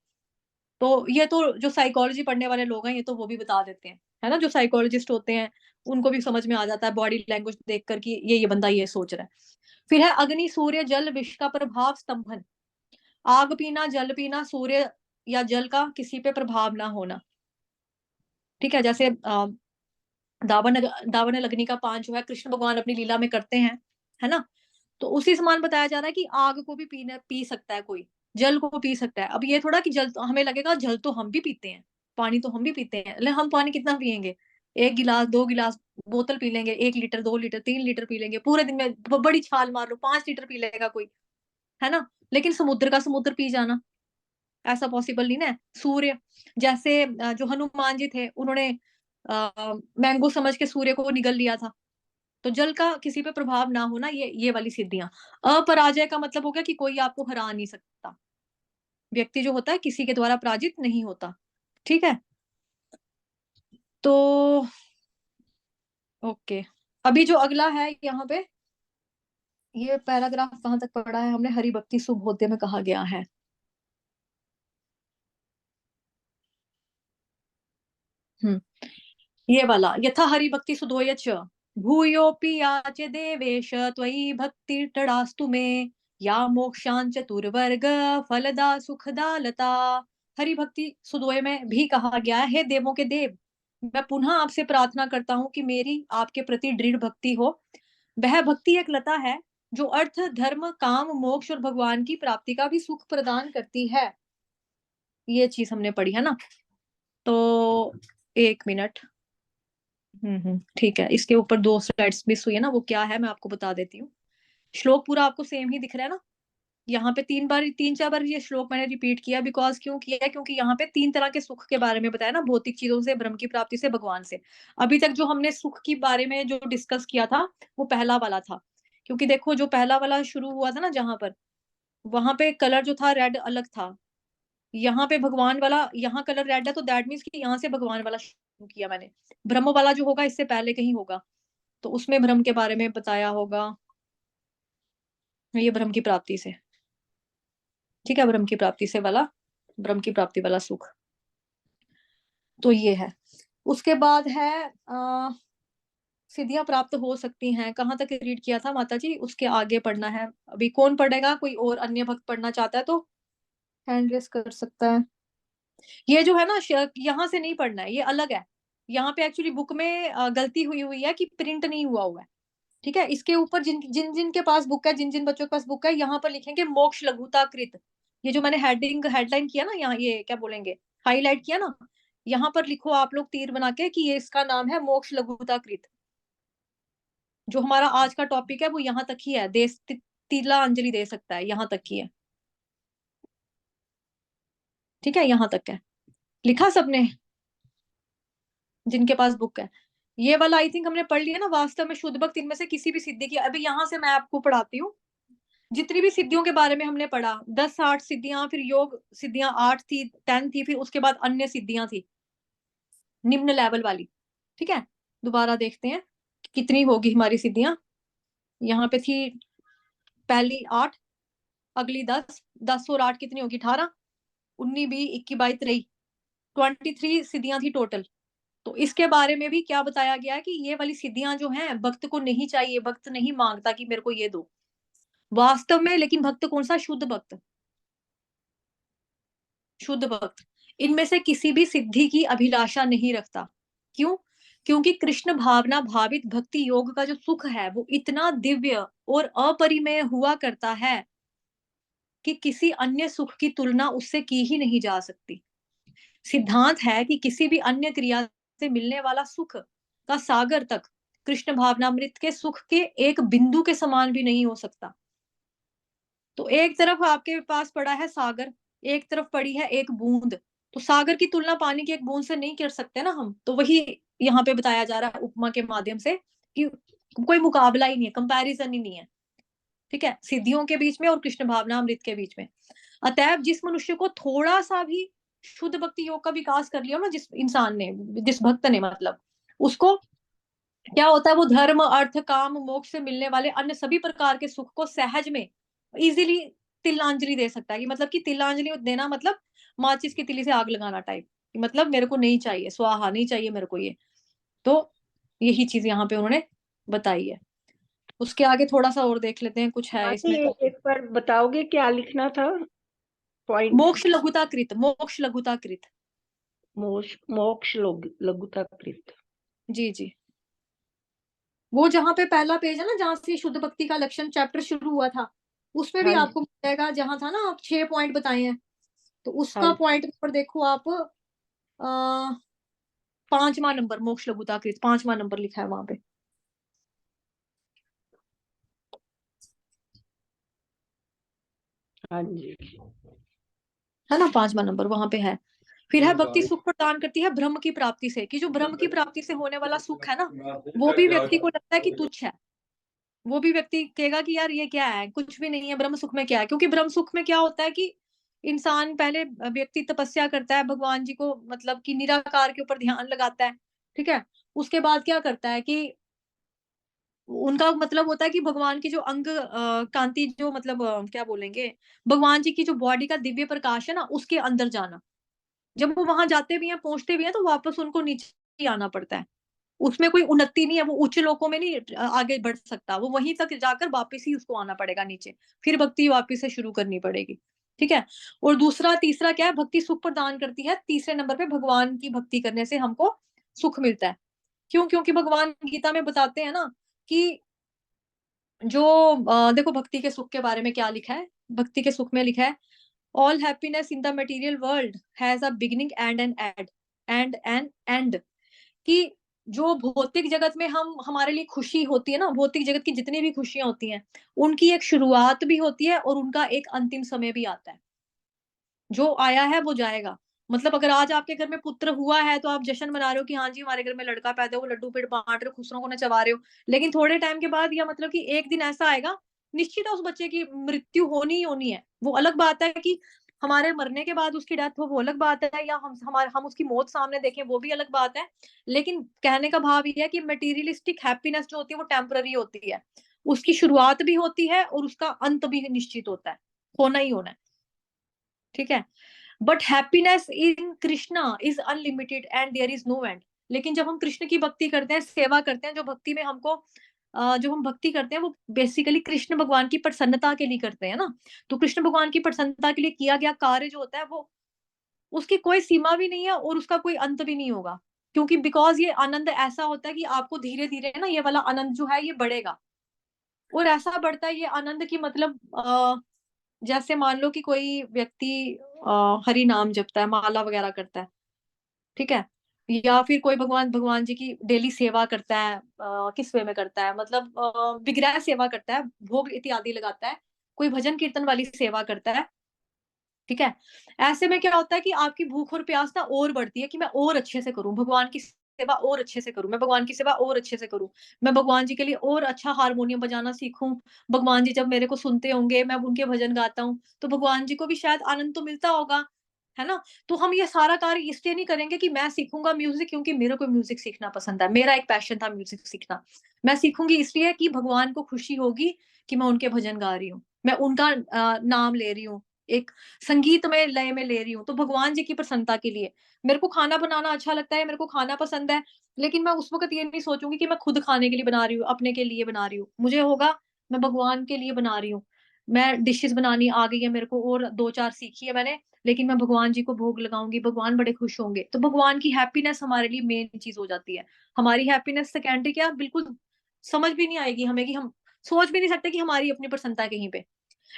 तो ये तो जो साइकोलॉजी पढ़ने वाले लोग हैं ये तो वो भी बता देते हैं, है ना, जो साइकोलॉजिस्ट होते हैं उनको भी समझ में आ जाता है बॉडी लैंग्वेज देखकर कि ये बंदा ये सोच रहा है। फिर है अग्नि सूर्य जल विष का प्रभाव स्तंभन, आग पीना, जल पीना, सूर्य या जल का किसी पे प्रभाव ना होना। ठीक है। जैसे दावन अग्नि का पान जो है कृष्ण भगवान अपनी लीला में करते हैं, है ना। तो उसी समान बताया जा रहा है कि आग को भी पी सकता है कोई, जल को पी सकता है। अब ये थोड़ा कि जल तो हमें लगेगा जल तो हम भी पीते हैं, पानी तो हम भी पीते हैं, लेकिन हम पानी कितना पियेंगे, 1 गिलास 2 गिलास, बोतल पी लेंगे, 1 लीटर 2 लीटर 3 लीटर पी लेंगे पूरे दिन में, बड़ी छाल मार लो 5 लीटर पी लेगा कोई, है ना। लेकिन समुद्र का समुद्र पी जाना ऐसा पॉसिबल नहीं ना। सूर्य, जैसे जो हनुमान जी थे उन्होंने मैंगो समझ के सूर्य को निगल लिया था। तो जल का किसी पे प्रभाव ना होना, ये वाली सिद्धियां। अपराजय का मतलब हो गया कि कोई आपको हरा नहीं सकता, व्यक्ति जो होता है किसी के द्वारा पराजित नहीं होता। ठीक है। तो ओके, अभी जो अगला है यहाँ पे, ये पैराग्राफ कहाँ तक पढ़ा है हमने, हरि भक्ति सुबोध्य में कहा गया है। ये वाला, यथा हरि भक्ति सुधोय च भूयोपि याचे देवेश त्वयि भक्ति तडास्तु मे, या मोक्षांच चतुर्वर्ग फलदा सुखदा लता। हरि भक्ति सुधोय में भी कहा गया है, हे देवों के देव, मैं पुनः आपसे प्रार्थना करता हूँ कि मेरी आपके प्रति दृढ़ भक्ति हो। वह भक्ति एक लता है जो अर्थ धर्म काम मोक्ष और भगवान की प्राप्ति का भी सुख प्रदान करती है। ये चीज हमने पढ़ी है ना। तो 1 मिनट, ठीक है, इसके ऊपर 2 स्लाइड्स मिस हुई है ना, वो क्या है मैं आपको बता देती हूँ। श्लोक पूरा आपको सेम ही दिख रहा है ना। यहाँ पे 3 4 बार ये श्लोक मैंने रिपीट किया, बिकॉज क्यों किया, क्योंकि यहाँ पे 3 तरह के सुख के बारे में बताया ना, भौतिक चीजों से, ब्रह्म की प्राप्ति से, भगवान से। अभी तक जो हमने सुख के बारे में जो डिस्कस किया था वो पहला वाला था, क्योंकि देखो जो पहला वाला शुरू हुआ था ना जहां पर, वहां पे कलर जो था रेड अलग था, यहाँ पे भगवान वाला, यहाँ कलर रेड है तो दैट मीन्स कि यहाँ से भगवान वाला शुरू किया मैंने। ब्रह्म वाला जो होगा इससे पहले कहीं होगा, तो उसमें ब्रह्म के बारे में बताया होगा, ये ब्रह्म की प्राप्ति से। ठीक है, ब्रह्म की प्राप्ति से वाला, ब्रह्म की प्राप्ति वाला सुख, तो ये है। उसके बाद है सिद्धियां प्राप्त हो सकती हैं। कहाँ तक रीड किया था माता जी? उसके आगे पढ़ना है। अभी कौन पढ़ेगा? कोई और अन्य भक्त पढ़ना चाहता है तो हैंड रेस कर सकता है। ये जो है ना, यहाँ से नहीं पढ़ना है, ये अलग है। यहाँ पे एक्चुअली बुक में गलती हुई हुई है कि प्रिंट नहीं हुआ हुआ है। ठीक है, इसके ऊपर जिन जिन जिन के पास बुक है, जिन जिन बच्चों के पास बुक है, यहाँ पर लिखेंगे मोक्ष लघुता कृत। ये जो मैंने हेडलाइन किया ना, यहाँ ये क्या बोलेंगे, हाईलाइट किया ना, यहाँ पर लिखो आप लोग तीर बना के कि ये इसका नाम है मोक्ष लघुता कृत। जो हमारा आज का टॉपिक है वो यहाँ तक ही है। देश तिला अंजलि दे सकता है, यहाँ तक ही है। ठीक है, यहाँ तक है। लिखा सबने जिनके पास बुक है? ये वाला आई थिंक हमने पढ़ लिया ना, वास्तव में शुद्ध भक्त इनमें से किसी भी सिद्धि की। अभी यहाँ से मैं आपको पढ़ाती हूँ जितनी भी सिद्धियों के बारे में हमने पढ़ा। 10-8 सिद्धियां, फिर योग सिद्धियां 8 थी, 10 थी, फिर उसके बाद अन्य सिद्धियां थी निम्न लेवल वाली। ठीक है, दोबारा देखते हैं कितनी होगी हमारी सिद्धियां। यहाँ पे थी पहली 8, अगली 10, 10 और 8 कितनी होगी? 18, 19, 20, 21, 22, 23, 23 सिद्धियां थी टोटल। तो इसके बारे में भी क्या बताया गया है कि ये वाली सिद्धियां जो हैं भक्त को नहीं चाहिए। भक्त नहीं मांगता कि मेरे को ये दो वास्तव में। लेकिन भक्त कौन सा? शुद्ध भक्त। शुद्ध भक्त इनमें से किसी भी सिद्धि की अभिलाषा नहीं रखता। क्यों? क्योंकि कृष्ण भावना भावित भक्ति योग का जो सुख है वो इतना दिव्य और अपरिमेय हुआ करता है कि किसी अन्य सुख की तुलना उससे की ही नहीं जा सकती। सिद्धांत है कि किसी भी अन्य क्रिया से मिलने वाला सुख का सागर तक कृष्ण भावनामृत के सुख के एक बिंदु के समान भी नहीं हो सकता। तो एक तरफ आपके पास पड़ा है सागर, एक तरफ पड़ी है एक बूंद। तो सागर की तुलना पानी की एक बूंद से नहीं कर सकते ना हम। तो वही यहाँ पे बताया जा रहा है उपमा के माध्यम से कि कोई मुकाबला ही नहीं है, कंपैरिजन ही नहीं है। ठीक है, सिद्धियों के बीच में और कृष्ण भावनामृत के बीच में। अतएव जिस मनुष्य को थोड़ा सा भी शुद्ध भक्ति योग का विकास कर लिया ना, जिस इंसान ने, जिस भक्त ने, मतलब उसको क्या होता है, वो धर्म अर्थ काम मोक्ष से मिलने वाले अन्य सभी प्रकार के सुख को सहज में इजीली तिलांजलि दे सकता है। कि मतलब कि तिलांजलि देना मतलब माचिस की तिली से आग लगाना टाइप। मतलब मेरे को नहीं चाहिए, स्वाहा नहीं चाहिए मेरे को ये। तो यही चीज यहाँ पे उन्होंने बताई है। उसके आगे थोड़ा सा और देख लेते हैं, कुछ है इसमें। एक बार बताओगे क्या लिखना था? पॉइंट। मोक्ष लघुता कृत, मोक्ष लघुता कृत। मोक्ष लघुता कृत। जी जी, वो जहाँ पे पहला पेज है ना, जहाँ से शुद्ध भक्ति का लक्षण चैप्टर शुरू हुआ था, उसमें भी हाँ आपको मिल जाएगा। जहाँ था ना, आप 6 पॉइंट बताए हैं, तो उसका हाँ पॉइंट नंबर देखो आप, 5वां नंबर मोक्ष लघुता कृत, 5वां नंबर लिखा है वहां पे। हाँ जी, है ना, 5वां नंबर वहां पे है। फिर है भक्ति सुख प्रदान करती है ब्रह्म की प्राप्ति से। कि जो ब्रह्म की प्राप्ति से होने वाला सुख है ना, वो भी व्यक्ति को लगता है कि तुच्छ है। वो भी व्यक्ति कहेगा कि यार ये क्या है, कुछ भी नहीं है, ब्रह्म सुख में क्या है। क्योंकि ब्रह्म सुख में क्या होता है कि इंसान पहले, व्यक्ति तपस्या करता है, भगवान जी को मतलब कि निराकार के ऊपर ध्यान लगाता है। ठीक है, उसके बाद क्या करता है कि उनका मतलब होता है कि भगवान की जो अंग कांति, जो मतलब क्या बोलेंगे, भगवान जी की जो बॉडी का दिव्य प्रकाश है ना, उसके अंदर जाना। जब वो वहां जाते भी हैं, पहुंचते भी हैं, तो वापस उनको नीचे ही आना पड़ता है। उसमें कोई उन्नति नहीं है, वो उच्च लोकों में नहीं आगे बढ़ सकता। वो वहीं तक जाकर वापस ही उसको आना पड़ेगा नीचे, फिर भक्ति वापस से शुरू करनी पड़ेगी। ठीक है, और दूसरा तीसरा क्या है, भक्ति सुख प्रदान करती है। तीसरे नंबर पे भगवान की भक्ति करने से हमको सुख मिलता है। क्यों? क्योंकि भगवान गीता में बताते हैं ना कि जो देखो भक्ति के सुख के बारे में क्या लिखा है। भक्ति के सुख में लिखा है, all happiness in the material world has a beginning and an end. कि जो भौतिक जगत में हम, हमारे लिए खुशी होती है ना, भौतिक जगत की जितनी भी खुशियां होती हैं, उनकी एक शुरुआत भी होती है और उनका एक अंतिम समय भी आता है। जो आया है वो जाएगा। मतलब अगर आज आपके घर में पुत्र हुआ है तो आप जश्न मना रहे हो कि हाँ जी हमारे घर में लड़का पैदा हो, लड्डू पेड़ बांट रहे हो, खुसरों को नचवा रहे हो। लेकिन थोड़े टाइम के बाद, या मतलब कि एक दिन ऐसा आएगा, निश्चित है उस बच्चे की मृत्यु होनी ही होनी है। वो अलग बात है कि हमारे मरने के बाद उसकी डेथ हो, वो अलग बात है, या हम उसकी मौत सामने देखें, वो भी अलग बात है। लेकिन कहने का भाव ये है कि मटेरियलिस्टिक हैप्पीनेस जो होती है वो टेम्पररी होती है। उसकी शुरुआत भी होती है और उसका अंत भी निश्चित होता है, होना ही होना है। ठीक है, but happiness in Krishna is unlimited and there is no end. लेकिन जब हम कृष्ण की भक्ति करते हैं, सेवा करते हैं, जो भक्ति में हमको जो हम भक्ति करते हैं वो बेसिकली कृष्ण भगवान की प्रसन्नता के लिए करते हैं ना। तो कृष्ण भगवान की प्रसन्नता के लिए किया गया कार्य जो होता है वो उसकी कोई सीमा भी नहीं है और उसका कोई अंत भी नहीं होगा, क्योंकि बिकॉज ये आनंद ऐसा होता है कि आपको धीरे धीरे ना ये वाला आनंद जो है ये बढ़ेगा, और ऐसा बढ़ता है ये आनंद की मतलब जैसे मान लो कि कोई व्यक्ति हरि नाम जपता है, माला वगैरह करता है, ठीक है, या फिर कोई भगवान भगवान जी की डेली सेवा करता है, किस वे में करता है, मतलब विग्रह सेवा करता है, भोग इत्यादि लगाता है, कोई भजन कीर्तन वाली सेवा करता है, ठीक है। ऐसे में क्या होता है कि आपकी भूख और प्यास ना और बढ़ती है कि मैं और अच्छे से करूं भगवान की सेवा, और अच्छे से करूं, मैं भगवान की सेवा और अच्छे से करूं, मैं भगवान जी के लिए और अच्छा हारमोनियम बजाना सीखूं, भगवान जी जब मेरे को सुनते होंगे, मैं उनके भजन गाता हूँ तो भगवान जी को भी शायद आनंद तो मिलता होगा, है ना। तो हम ये सारा कार्य इसलिए नहीं करेंगे कि मैं सीखूंगा म्यूजिक क्योंकि मेरे को म्यूजिक सीखना पसंद है, मेरा एक पैशन था म्यूजिक सीखना, मैं सीखूंगी इसलिए कि भगवान को खुशी होगी कि मैं उनके भजन गा रही हूँ, मैं उनका नाम ले रही हूँ, एक संगीत में लय में ले रही हूँ, तो भगवान जी की प्रसन्नता के लिए। मेरे को खाना बनाना अच्छा लगता है, मेरे को खाना पसंद है, लेकिन मैं उस वक्त ये नहीं सोचूंगी कि मैं खुद खाने के लिए बना रही हूँ, अपने के लिए बना रही हूँ, मुझे होगा मैं भगवान के लिए बना रही हूँ, मैं डिशेस बनानी आ गई है मेरे को और दो चार सीखी है मैंने, लेकिन मैं भगवान जी को भोग लगाऊंगी, भगवान बड़े खुश होंगे, तो भगवान की हैप्पीनेस हमारे लिए मेन चीज हो जाती है। हमारी हैप्पीनेस सेकेंडरी क्या बिल्कुल समझ भी नहीं आएगी हमें, कि हम सोच भी नहीं सकते कि हमारी अपनी प्रसन्नता कहीं पे।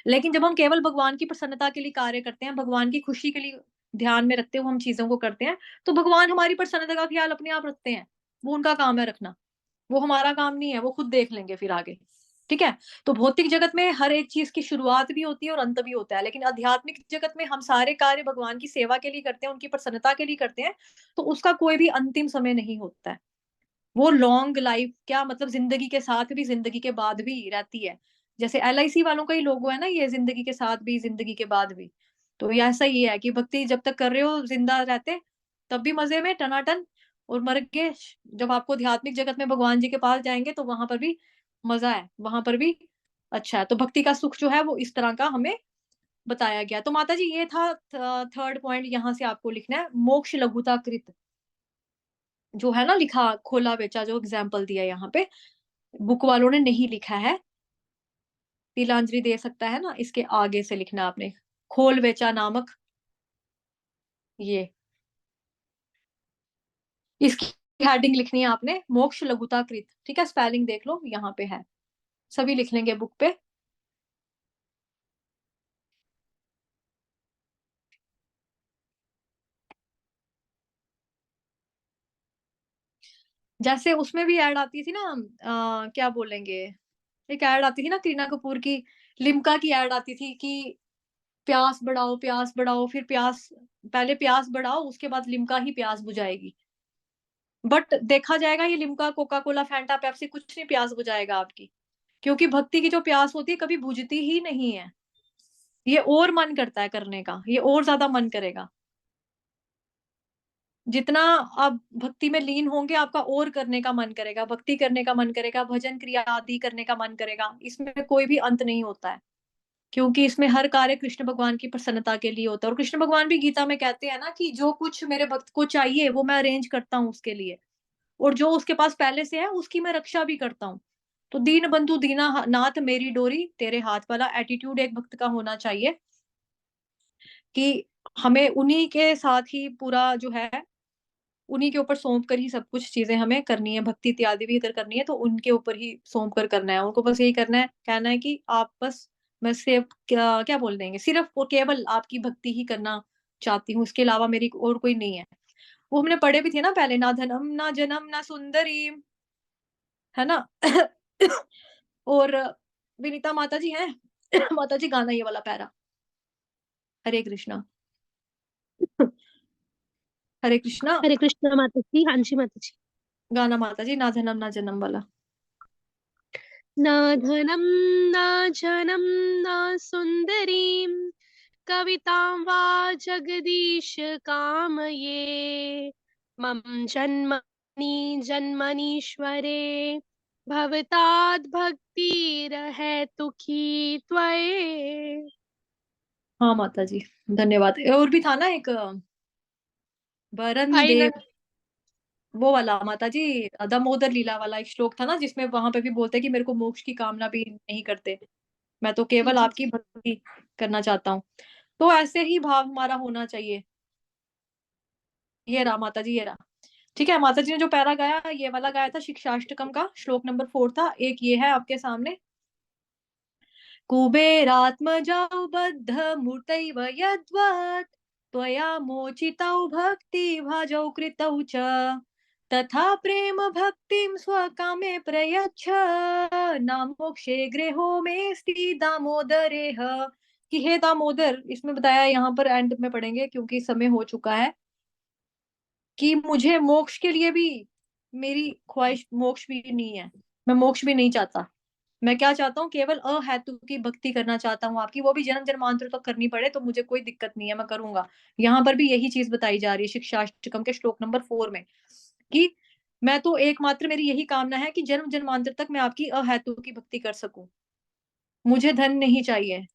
लेकिन जब हम केवल भगवान की प्रसन्नता के लिए कार्य करते हैं, भगवान की खुशी के लिए ध्यान में रखते हुए हम चीजों को करते हैं, तो भगवान हमारी प्रसन्नता का ख्याल अपने आप रखते हैं, वो उनका काम है रखना, वो हमारा काम नहीं है, वो खुद देख लेंगे फिर आगे, ठीक है। तो भौतिक जगत में हर एक चीज की शुरुआत भी होती है और अंत भी होता है, लेकिन आध्यात्मिक जगत में हम सारे कार्य भगवान की सेवा के लिए करते हैं, उनकी प्रसन्नता के लिए करते हैं, तो उसका कोई भी अंतिम समय नहीं होता है, वो लॉन्ग लाइफ क्या मतलब जिंदगी के साथ भी जिंदगी के बाद भी रहती है। जैसे LIC वालों का ही लोगो है ना ये, जिंदगी के साथ भी जिंदगी के बाद भी। तो ये ऐसा ही है कि भक्ति जब तक कर रहे हो जिंदा रहते तब भी मजे में टनाटन, और मर के जब आपको आध्यात्मिक जगत में भगवान जी के पास जाएंगे तो वहां पर भी मजा है, वहां पर भी अच्छा है। तो भक्ति का सुख जो है वो इस तरह का हमें बताया गया। तो माता जी ये था थर्ड पॉइंट, यहाँ से आपको लिखना है मोक्ष लघुता कृत, जो है ना लिखा खोला बेचा, जो एग्जाम्पल दिया यहाँ पे बुक वालों ने नहीं लिखा है, तिलांजलि दे सकता है ना, इसके आगे से लिखना आपने खोल बेचा नामक, ये इसकी हेडिंग लिखनी है आपने मोक्ष लघुता कृत, ठीक है, स्पेलिंग देख लो यहाँ पे है, सभी लिख लेंगे बुक पे। जैसे उसमें भी ऐड आती थी ना, क्या बोलेंगे, एक ऐड आती थी ना करीना कपूर की, लिम्का की ऐड आती थी कि प्यास बढ़ाओ प्यास बढ़ाओ, फिर प्यास, पहले प्यास बढ़ाओ उसके बाद लिम्का ही प्यास बुझाएगी। बट देखा जाएगा ये Limca Coca Cola Fanta Pepsi कुछ नहीं प्यास बुझाएगा आपकी, क्योंकि भक्ति की जो प्यास होती है कभी बुझती ही नहीं है, ये और मन करता है करने का, ये और ज्यादा मन करेगा, जितना आप भक्ति में लीन होंगे आपका और करने का मन करेगा, भक्ति करने का मन करेगा, भजन क्रिया आदि करने का मन करेगा, इसमें कोई भी अंत नहीं होता है, क्योंकि इसमें हर कार्य कृष्ण भगवान की प्रसन्नता के लिए होता है। और कृष्ण भगवान भी गीता में कहते हैं ना कि जो कुछ मेरे भक्त को चाहिए वो मैं अरेंज करता हूँ उसके लिए, और जो उसके पास पहले से है उसकी मैं रक्षा भी करता हूँ। तो दीन बंधु दीना नाथ मेरी डोरी तेरे हाथ वाला एटीट्यूड एक भक्त का होना चाहिए, कि हमें उन्हीं के साथ ही पूरा जो है उन्हीं के ऊपर सौंप कर ही सब कुछ चीजें हमें करनी है, भक्ति इत्यादि भी अगर करनी है तो उनके ऊपर ही सौंप कर करना है, उनको बस यही करना है, कहना है कि आप बस मैं सिर्फ क्या क्या बोल देंगे, सिर्फ और केवल आपकी भक्ति ही करना चाहती हूँ, इसके अलावा मेरी और कोई नहीं है। वो हमने पढ़े भी थे ना पहले, ना धनम ना जनम ना सुंदरी, है ना। और विनीता माता जी हैं, माता जी गाना ये वाला पैरा, हरे कृष्णा, हरे कृष्णा, हरे कृष्णा माता जी। हाँ जी माता जी। गाना माता जी ना धनम ना जन्म वाला। न धनं न जनं न सुन्दरीं कवितां वा जगदीश कामये मम जन्मनि जन्मनीश्वरे भवताद् भक्तिरहेतु की त्वये। हाँ माता जी धन्यवाद। और भी था ना एक आई वरण देव, वो वाला माता जी, दामोदर लीला वाला एक श्लोक था ना, जिसमें वहां पे भी बोलते हैं कि मेरे को मोक्ष की कामना भी नहीं करते, मैं तो केवल जी आपकी भक्ति करना चाहता हूँ। तो ऐसे ही भाव हमारा होना चाहिए। ये रहा माता जी, ये रहा। ठीक है, माता जी ने जो पैरा गाया, ये वाला गाया था शिक्षाष्टकम का, श्लोक नंबर 4 था। एक ये है आपके सामने, कुबेरात्मजौ बद्ध मूर्तैव यद्वत् त्वया मोचितौ भक्ति भजौ कृतौ च तथा प्रेम भक्तिं स्वकामे प्रयच्छ नामोक्षे गृहो मेस्ति दामोदरेह। कि हे दामोदर, इसमें बताया, यहाँ पर एंड में पढ़ेंगे क्योंकि समय हो चुका है, कि मुझे मोक्ष के लिए भी, मेरी ख्वाहिश मोक्ष भी नहीं है, मैं मोक्ष भी नहीं चाहता। मैं क्या चाहता हूँ, केवल अहेतु की भक्ति करना चाहता हूँ आपकी, वो भी जन्म जन्मांतर तक करनी पड़े तो मुझे कोई दिक्कत नहीं है, मैं करूंगा। यहाँ पर भी यही चीज बताई जा रही है शिक्षाष्टकम के श्लोक नंबर 4 में, कि मैं तो एकमात्र, मेरी यही कामना है कि जन्म जन्मांतर तक मैं आपकी अहेतु की भक्ति कर सकूं। मुझे धन नहीं चाहिए,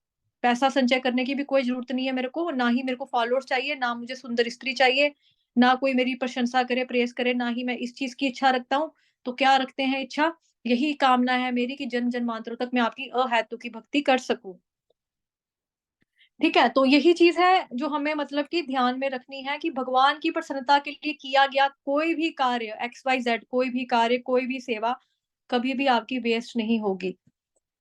पैसा संचय करने की भी कोई जरूरत नहीं है मेरे को, ना ही मेरे को फॉलोअर्स चाहिए, ना मुझे सुंदर स्त्री चाहिए, ना कोई मेरी प्रशंसा करे, प्रेस करे, ना ही मैं इस चीज की इच्छा रखता हूँ। तो क्या रखते हैं इच्छा, यही कामना है मेरी कि जन्म जन्मांतरों तक मैं आपकी अहेतु की भक्ति कर सकूं। ठीक है, तो यही चीज है जो हमें मतलब कि ध्यान में रखनी है, कि भगवान की प्रसन्नता के लिए किया गया कोई भी कार्य, XYZ, कोई भी कार्य, कोई भी सेवा कभी भी आपकी वेस्ट नहीं होगी।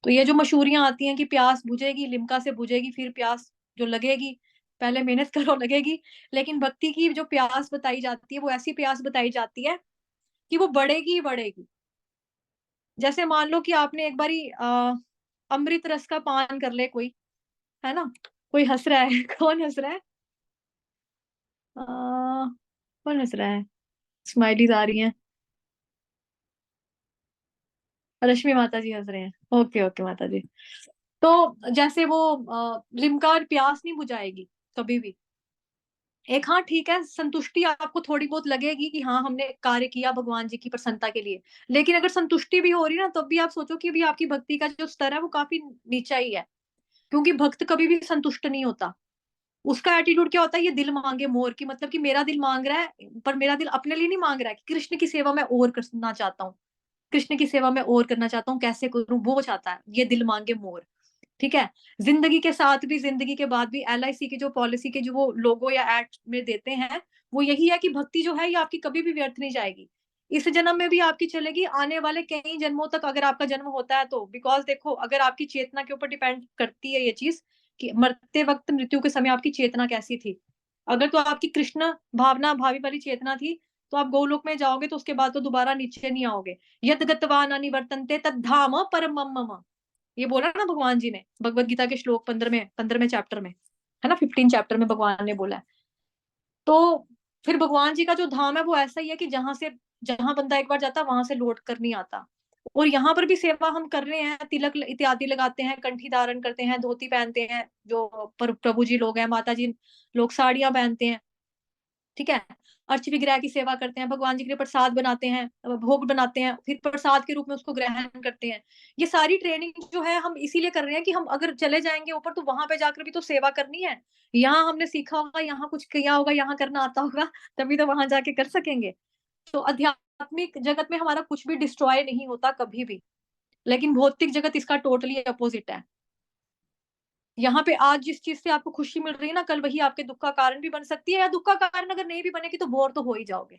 तो ये जो मशहूरियां आती हैं कि प्यास बुझेगी, लिम्का से बुझेगी, फिर प्यास जो लगेगी, पहले मेहनत करो लगेगी, लेकिन भक्ति की जो प्यास बताई जाती है वो ऐसी प्यास बताई जाती है कि वो बढ़ेगी ही बढ़ेगी। जैसे मान लो कि आपने एक बारी अमृत रस का पान कर ले कोई, है ना, कोई हंस रहा है कौन हंस रहा है, कौन हंस रहा है, स्माइलीज आ रही हैं, रश्मि माता जी हंस रहे हैं, ओके ओके माता जी। तो जैसे वो लिम्का और प्यास नहीं बुझाएगी कभी भी। एक, हाँ ठीक है, संतुष्टि आपको थोड़ी बहुत लगेगी कि हाँ हमने कार्य किया भगवान जी की प्रसन्नता के लिए, लेकिन अगर संतुष्टि भी हो रही ना, तब भी आप सोचो कि अभी आपकी भक्ति का जो स्तर है वो काफी नीचा ही है, क्योंकि भक्त कभी भी संतुष्ट नहीं होता। उसका एटीट्यूड क्या होता है, ये दिल मांगे मोर, की मतलब कि मेरा दिल मांग रहा है, पर मेरा दिल अपने लिए नहीं मांग रहा है, कि कृष्ण की सेवा मैं और करना चाहता हूँ, कृष्ण की सेवा मैं और करना चाहता हूँ, कैसे करूँ, वो चाहता है, ये दिल मांगे मोर। ठीक है, जिंदगी के साथ भी, जिंदगी के बाद भी LIC की जो पॉलिसी के जो वो लोगो या एड में देते हैं, वो यही है कि भक्ति जो है ये आपकी कभी भी व्यर्थ नहीं जाएगी, इस जन्म में भी आपकी चलेगी, आने वाले कई जन्मों तक अगर आपका जन्म होता है तो। बिकॉज देखो, अगर आपकी चेतना के ऊपर डिपेंड करती है ये चीज, कि मरते वक्त, मृत्यु के समय आपकी चेतना कैसी थी। अगर तो आपकी कृष्ण भावना, भावी वाली चेतना थी, तो आप गोलोक में जाओगे, तो उसके बाद तो दोबारा नीचे नहीं आओगे। यद गत्वा न निवर्तन्ते तद धाम परमम मम, ये बोला ना भगवान जी ने भगवत गीता के श्लोक 15वें चैप्टर में, है ना, 15 चैप्टर में भगवान ने बोला है। तो फिर भगवान जी का जो धाम है वो ऐसा ही है कि जहां बंदा एक बार जाता है वहां से लौट कर नहीं आता। और यहाँ पर भी सेवा हम कर रहे हैं, तिलक इत्यादि लगाते हैं, कंठी धारण करते हैं, धोती पहनते हैं, जो प्रभु जी लोग हैं, माता जी लोग साड़ियां पहनते हैं। ठीक है, अर्च विग्रह की सेवा करते हैं, भगवान जी के लिए प्रसाद बनाते हैं, भोग बनाते हैं, फिर प्रसाद के रूप में उसको ग्रहण करते हैं। ये सारी ट्रेनिंग जो है हम इसीलिए कर रहे हैं कि हम अगर चले जाएंगे ऊपर तो वहां पे जाकर भी तो सेवा करनी है। यहाँ हमने सीखा होगा, यहाँ कुछ किया होगा, यहाँ करना आता होगा, तभी तो वहां जाके कर सकेंगे। तो आध्यात्मिक जगत में हमारा कुछ भी डिस्ट्रॉय नहीं होता कभी भी, लेकिन भौतिक जगत इसका टोटली अपोजिट है। यहाँ पे आज जिस चीज से आपको खुशी मिल रही है ना, कल वही आपके दुख का कारण भी बन सकती है, या दुख का कारण अगर नहीं भी बनेगी तो बोर तो हो ही जाओगे,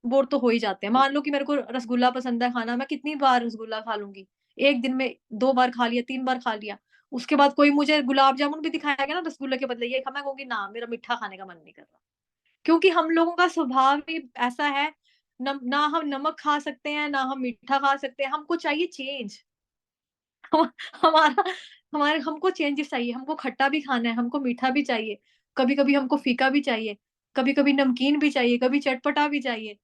बोर तो हो ही जाते हैं। मान लो कि मेरे को रसगुल्ला पसंद है खाना, मैं कितनी बार रसगुल्ला खा लूंगी, एक दिन में 2 बार खा लिया, 3 बार खा लिया, उसके बाद कोई मुझे गुलाब जामुन भी दिखाएगा ना रसगुल्ले के बदले, ये मैं कहूंगी ना, मेरा मीठा खाने का मन नहीं कर रहा। क्योंकि हम लोगों का स्वभाव ही ऐसा है, ना हम नमक खा सकते हैं, ना हम मीठा खा सकते हैं, हमको चाहिए चेंज। हमारा हमारे हमको चेंजेस चाहिए, हमको खट्टा भी खाना है, हमको मीठा भी चाहिए, कभी कभी हमको फीका भी चाहिए, कभी कभी नमकीन भी चाहिए, कभी चटपटा भी चाहिए।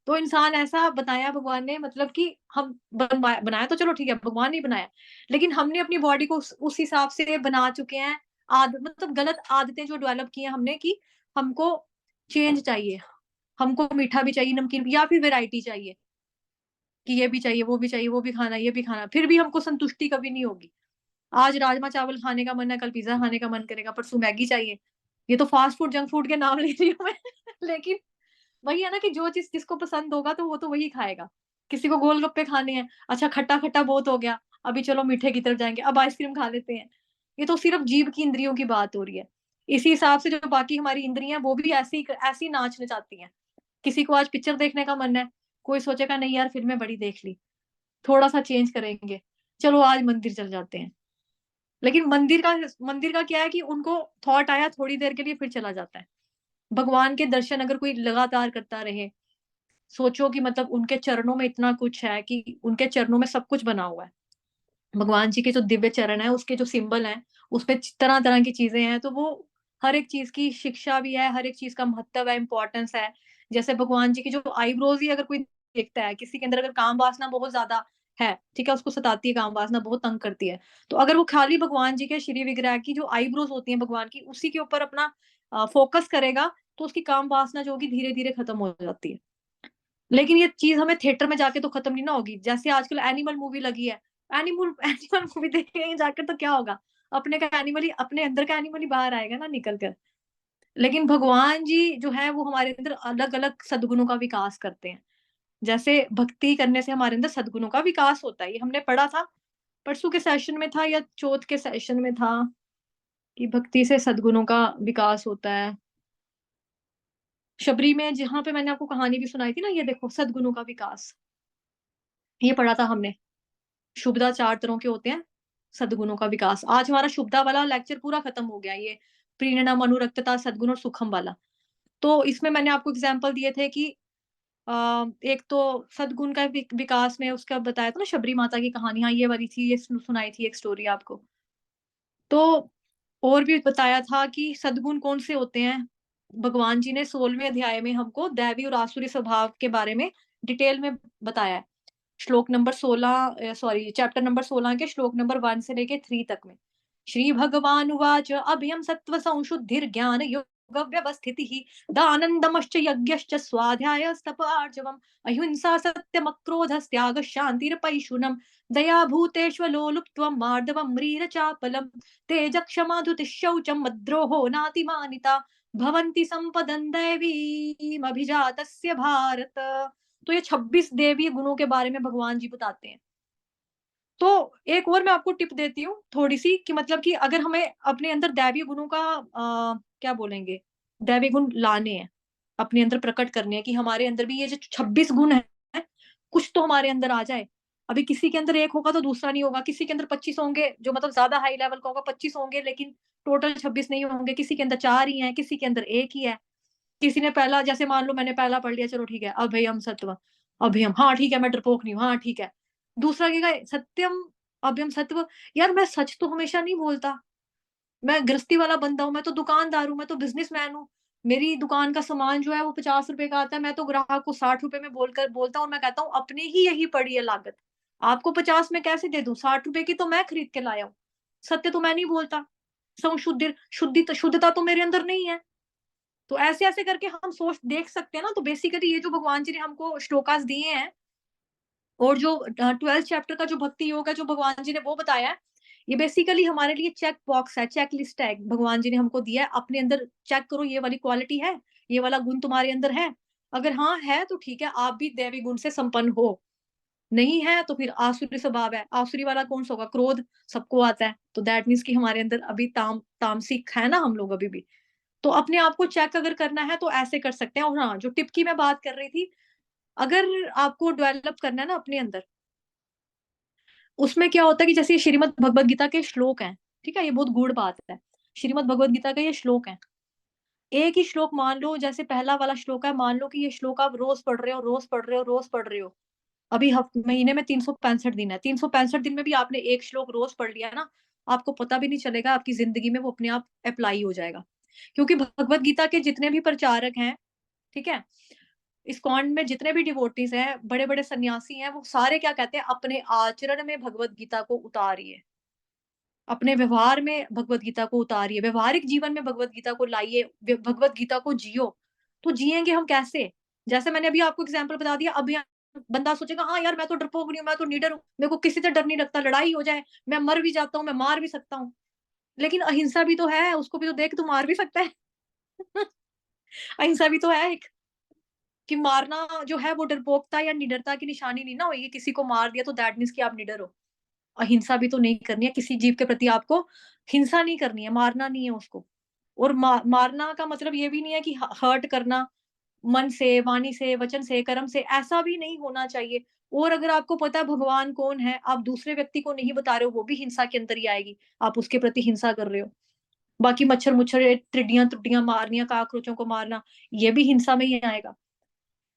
तो इंसान ऐसा बनाया भगवान ने, मतलब कि हम बनाया तो चलो ठीक है, भगवान नहीं बनाया, लेकिन हमने अपनी बॉडी को उस हिसाब से बना चुके हैं। मतलब गलत आदतें जो डेवलप की हैं हमने, कि हमको चेंज चाहिए, हमको मीठा भी चाहिए, नमकीन भी, या फिर वेराइटी चाहिए, कि ये भी चाहिए, वो भी चाहिए, वो भी खाना, ये भी खाना, फिर भी हमको संतुष्टि कभी नहीं होगी। आज राजमा चावल खाने का मन है, कल पिज्जा खाने का मन करेगा, परसों मैगी चाहिए। ये तो फास्ट फूड, जंक फूड के नाम ले रही हूँ मैं लेकिन वही है ना कि जो चीज जिसको पसंद होगा तो वो तो वही खाएगा। किसी को गोलगप्पे खाने हैं, अच्छा खट्टा खट्टा बहुत हो गया, अभी चलो मीठे की तरफ जाएंगे, अब आइसक्रीम खा लेते हैं। ये तो सिर्फ जीभ की इंद्रियों की बात हो रही है। इसी हिसाब से जो बाकी हमारी इंद्रियां वो भी ऐसी ऐसी नाचने चाहती हैं। किसी को आज पिक्चर देखने का मन है, कोई सोचेगा नहीं यार फिल्में बड़ी देख ली, थोड़ा सा चेंज करेंगे, चलो आज मंदिर चल जाते हैं। लेकिन मंदिर का क्या है कि उनको थॉट आया थोड़ी देर के लिए, फिर चला जाता है। भगवान के दर्शन अगर कोई लगातार करता रहे, सोचो कि मतलब उनके चरणों में इतना कुछ है कि उनके चरणों में सब कुछ बना हुआ है। भगवान जी के जो दिव्य चरण है, उसके जो सिंबल हैं, उसपे तरह तरह की चीजें हैं, तो वो हर एक चीज की शिक्षा भी है, हर एक चीज का महत्व है, इंपॉर्टेंस है। जैसे भगवान जी की जो आईब्रोज ही अगर कोई देखता है, किसी के अंदर अगर काम वासना बहुत ज्यादा है, ठीक है, उसको सताती है काम वासना, बहुत तंग करती है, तो अगर वो खाली भगवान जी के श्री विग्रह की जो आईब्रोज होती है भगवान की, उसी के ऊपर अपना फोकस करेगा, तो उसकी काम वासना जो होगी धीरे धीरे खत्म हो जाती है। लेकिन ये चीज हमें थिएटर में जाके तो खत्म नहीं ना होगी। जैसे आजकल एनिमल मूवी लगी है, एनिमल एनिमल मूवी देखेंगे जाकर तो क्या होगा, अपने का एनिमल ही, अपने अंदर का एनिमल ही बाहर आएगा ना निकल कर। लेकिन भगवान जी जो है वो हमारे अंदर अलग अलग सद्गुणों का विकास करते हैं। जैसे भक्ति करने से हमारे अंदर सद्गुणों का विकास होता है, ये हमने पढ़ा था, परसों के सेशन में था या चौथ के सेशन में था, कि भक्ति से सद्गुणों का विकास होता है। शबरी में जहां पे मैंने आपको कहानी भी सुनाई थी ना, ये देखो सद्गुणों का विकास, ये पढ़ा था हमने। शुभदा 4 तरह के होते हैं, सद्गुणों का विकास। आज हमारा शुभदा वाला लेक्चर पूरा खत्म हो गया, ये प्रीणनम, अनुरक्तता, सद्गुण और सुखम वाला। तो इसमें मैंने आपको एग्जांपल दिए थे कि एक तो सद्गुण का विकास में उसका बताया था ना, शबरी माता की कहानी, हाँ ये वाली थी, ये सुनाई थी एक स्टोरी आपको। तो और भी बताया था कि सद्गुण कौन से होते हैं। भगवान जी ने 16वें अध्याय में हमको दैवी और आसुरी स्वभाव के बारे में डिटेल में बताया है। श्लोक नंबर 16, सॉरी चैप्टर नंबर 16 के श्लोक नंबर 1 से लेके 3 तक में। श्री भगवान उवाच अभयम सत्व संशुद्धिर्ज्ञान योग व्यवस्थितिः दानन्दमश्च यज्ञश्च स्वाध्यायस्तप आर्जवम् अहिंसा सत्यमक्रोधस्त्यागः शान्तिरपैशुनम् दया भूतेष्वलोलुप्त्वं मार्दवं म्रीरचापलम् तेजक्षमा धृतिः शौचं मद्रोहो नातिमानिता भवन्ति सम्पदं दैवीम् अभिजातस्य भारत। तो ये 26 देवीय गुणों के बारे में भगवान जी बताते हैं। तो एक और मैं आपको टिप देती हूँ थोड़ी सी, कि मतलब कि अगर हमें अपने अंदर दैवीय गुणों का क्या बोलेंगे, दैवीय गुण लाने हैं, अपने अंदर प्रकट करने हैं, कि हमारे अंदर भी ये जो 26 गुण है, कुछ तो हमारे अंदर आ जाए। अभी किसी के अंदर एक होगा तो दूसरा नहीं होगा, किसी के अंदर 25 होंगे जो मतलब ज्यादा हाई लेवल का होगा, 25 होंगे लेकिन टोटल 26 नहीं होंगे, किसी के अंदर 4 ही है, किसी के अंदर एक ही है। किसी ने पहला, जैसे मान लो मैंने पहला पढ़ लिया, चलो ठीक है, अभयम सत्व, अभयम, हाँ ठीक है मैं डरपोक नहीं हूँ, हाँ ठीक है। दूसरा क्या है, सत्यम, अभयम सत्व, यार मैं सच तो हमेशा नहीं बोलता, मैं गृहस्थी वाला बंदा हूँ, मैं तो दुकानदार हूँ, मैं तो बिजनेसमैन हूँ, मेरी दुकान का सामान जो है वो 50 रुपए का आता है, मैं तो ग्राहक को 60 रुपए में बोलता हूँ, और मैं कहता हूँ अपने ही यही पड़ी है लागत, आपको 50 में कैसे दे दूं, 60 रुपए की तो मैं खरीद के लाया हूँ। सत्य तो मैं नहीं बोलता, शुद्धता तो मेरे अंदर नहीं है। तो ऐसे ऐसे करके हम सोच देख सकते हैं ना। तो बेसिकली ये जो भगवान जी ने हमको श्लोकास दिए हैं, और जो 12th चैप्टर का जो भक्ति योग है जो भगवान जी ने वो बताया है, ये बेसिकली हमारे लिए चेक बॉक्स है, चेक लिस्ट है, भगवान जी ने हमको दिया है, अपने अंदर चेक करो ये वाली क्वालिटी है, ये वाला गुण तुम्हारे अंदर है। अगर हाँ है तो ठीक है, आप भी दैवी गुण से संपन्न हो। नहीं है तो फिर आसुरी स्वभाव है। आसुरी वाला कौन सा होगा, क्रोध, सबको आता है, तो दैट मीन्स कि हमारे अंदर अभी तामसिक है ना हम लोग अभी भी। तो अपने आप को चेक अगर करना है तो ऐसे कर सकते हैं। और हाँ, जो टिप की मैं बात कर रही थी, अगर आपको डेवलप करना है ना अपने अंदर, उसमें क्या होता है कि जैसे श्रीमद् भगवद गीता के श्लोक हैं, ठीक है, ये बहुत गूढ़ बात है, श्रीमद् भगवद गीता का ये श्लोक है। एक ही श्लोक मान लो, जैसे पहला वाला श्लोक है, मान लो कि ये श्लोक आप रोज पढ़ रहे हो, रोज पढ़ रहे हो, रोज पढ़ रहे हो। अभी महीने में 365 दिन है, 365 दिन में भी आपने एक श्लोक रोज पढ़ लिया ना, आपको पता भी नहीं चलेगा, आपकी जिंदगी में वो अपने आप अप्लाई हो जाएगा। क्योंकि भगवत गीता के जितने भी प्रचारक हैं, ठीक है, इस्कॉन में जितने भी डिवोटीज हैं, बड़े बड़े सन्यासी हैं, वो सारे क्या कहते हैं, अपने आचरण में भगवत गीता को उतारिए, अपने व्यवहार में भगवत गीता को उतारिए, व्यवहारिक जीवन में भगवत गीता को लाइए, भगवत गीता को जियो। तो जिएंगे हम कैसे, जैसे मैंने अभी आपको एग्जाम्पल बता दिया। अभी बंदा सोचेगा हाँ यार मैं तो डरपोक नहीं हूँ, मैं तो निडर हूँ, मेरे को किसी से डर नहीं लगता, लड़ाई हो जाए मैं मर भी जाता हूँ, मैं मार भी सकता हूँ। लेकिन अहिंसा भी तो है, उसको भी तो देख, तू मार भी सकता है। अहिंसा भी तो है एक। कि मारना जो है वो डरपोकता या निडरता की निशानी नहीं ना होगी। किसी को मार दिया तो दैट मीन्स कि आप निडर हो। अहिंसा भी तो नहीं करनी है, किसी जीव के प्रति आपको हिंसा नहीं करनी है, मारना नहीं है उसको। और मारना का मतलब ये भी नहीं है कि हर्ट करना मन से, वाणी से, वचन से, कर्म से, ऐसा भी नहीं होना चाहिए। और अगर आपको पता है भगवान कौन है, आप दूसरे व्यक्ति को नहीं बता रहे हो, वो भी हिंसा के अंदर ही आएगी। आप उसके प्रति हिंसा कर रहे हो। बाकी मच्छर मुच्छर, टिड्डियां त्रुड्डियां मारनिया, काकरोचों को मारना, ये भी हिंसा में ही आएगा।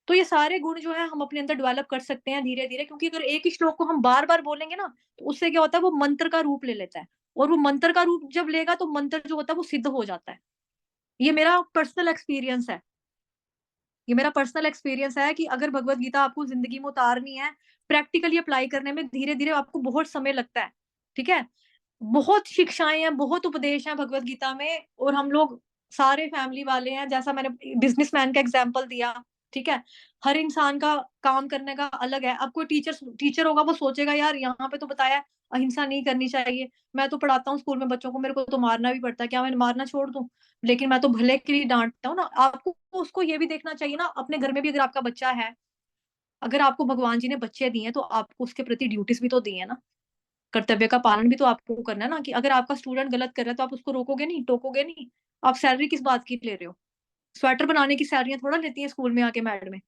तो ये सारे गुण जो है हम अपने अंदर डेवलप कर सकते हैं धीरे धीरे, क्योंकि अगर एक ही श्लोक को हम बार बार बोलेंगे ना, तो उससे क्या होता है, वो मंत्र का रूप ले लेता है। और वो मंत्र का रूप जब लेगा तो मंत्र जो होता है वो सिद्ध हो जाता है। ये मेरा पर्सनल एक्सपीरियंस है। ये मेरा पर्सनल एक्सपीरियंस है कि अगर भगवत गीता आपको जिंदगी में उतारनी है, प्रैक्टिकली अप्लाई करने में धीरे धीरे आपको बहुत समय लगता है। ठीक है, बहुत शिक्षाएं हैं, बहुत उपदेश हैं भगवत गीता में। और हम लोग सारे फैमिली वाले हैं, जैसा मैंने बिजनेसमैन का एग्जांपल दिया। ठीक है, हर इंसान का काम करने का अलग है। अब कोई टीचर होगा, वो सोचेगा यार यहाँ पे तो बताया है, अहिंसा नहीं करनी चाहिए। मैं तो पढ़ाता हूँ स्कूल में बच्चों को, मेरे को तो मारना भी पड़ता है, क्या मैं मारना छोड़ दूं? लेकिन मैं तो भले के लिए डांटता हूँ ना। आपको उसको ये भी देखना चाहिए ना, अपने घर में भी अगर आपका बच्चा है, अगर आपको भगवान जी ने बच्चे दिए हैं तो आपको उसके प्रति ड्यूटीज भी तो दी है ना, कर्तव्य का पालन भी तो आपको करना है ना। कि अगर आपका स्टूडेंट गलत कर रहा है तो आप उसको रोकोगे नहीं, टोकोगे नहीं। आप सैलरी किस बात की ले रहे हो? स्वेटर बनाने की सैलरियां थोड़ा लेती है स्कूल में आके मैडम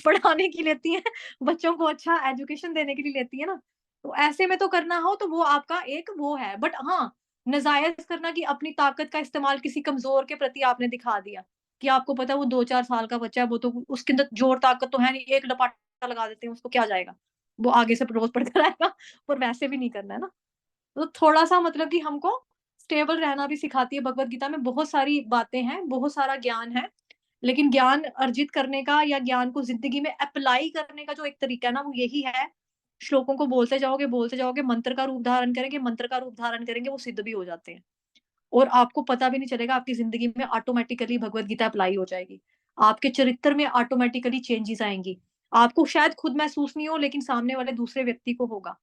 पढ़ाने की लेती है, बच्चों को अच्छा एजुकेशन देने के लिए लेती है ना। तो ऐसे में तो करना हो तो वो आपका एक वो है। बट हाँ, नजायज करना कि अपनी ताकत का इस्तेमाल किसी कमजोर के प्रति आपने दिखा दिया, कि आपको पता है वो 2-4 साल का बच्चा है, वो तो उसके अंदर जोर ताकत तो है नहीं, एक लपाटा लगा देते हैं उसको, क्या जाएगा, वो आगे से रोज पढ़ता रहेगा। पर वैसे भी नहीं करना है ना। तो थोड़ा सा मतलब कि हमको स्टेबल रहना भी सिखाती है भगवत गीता में। बहुत सारी बातें हैं, बहुत सारा ज्ञान है, लेकिन ज्ञान अर्जित करने का या ज्ञान को जिंदगी में अप्लाई करने का जो एक तरीका है ना, वो यही है। श्लोकों को बोलते जाओगे, मंत्र का रूप धारण करेंगे, मंत्र का रूप धारण करेंगे, वो सिद्ध भी हो जाते हैं। और आपको पता भी नहीं चलेगा, आपकी जिंदगी में ऑटोमेटिकली भगवत गीता अप्लाई हो जाएगी। आपके चरित्र में ऑटोमेटिकली चेंजेस आएंगी। आपको शायद खुद महसूस नहीं हो, लेकिन सामने वाले दूसरे व्यक्ति को होगा।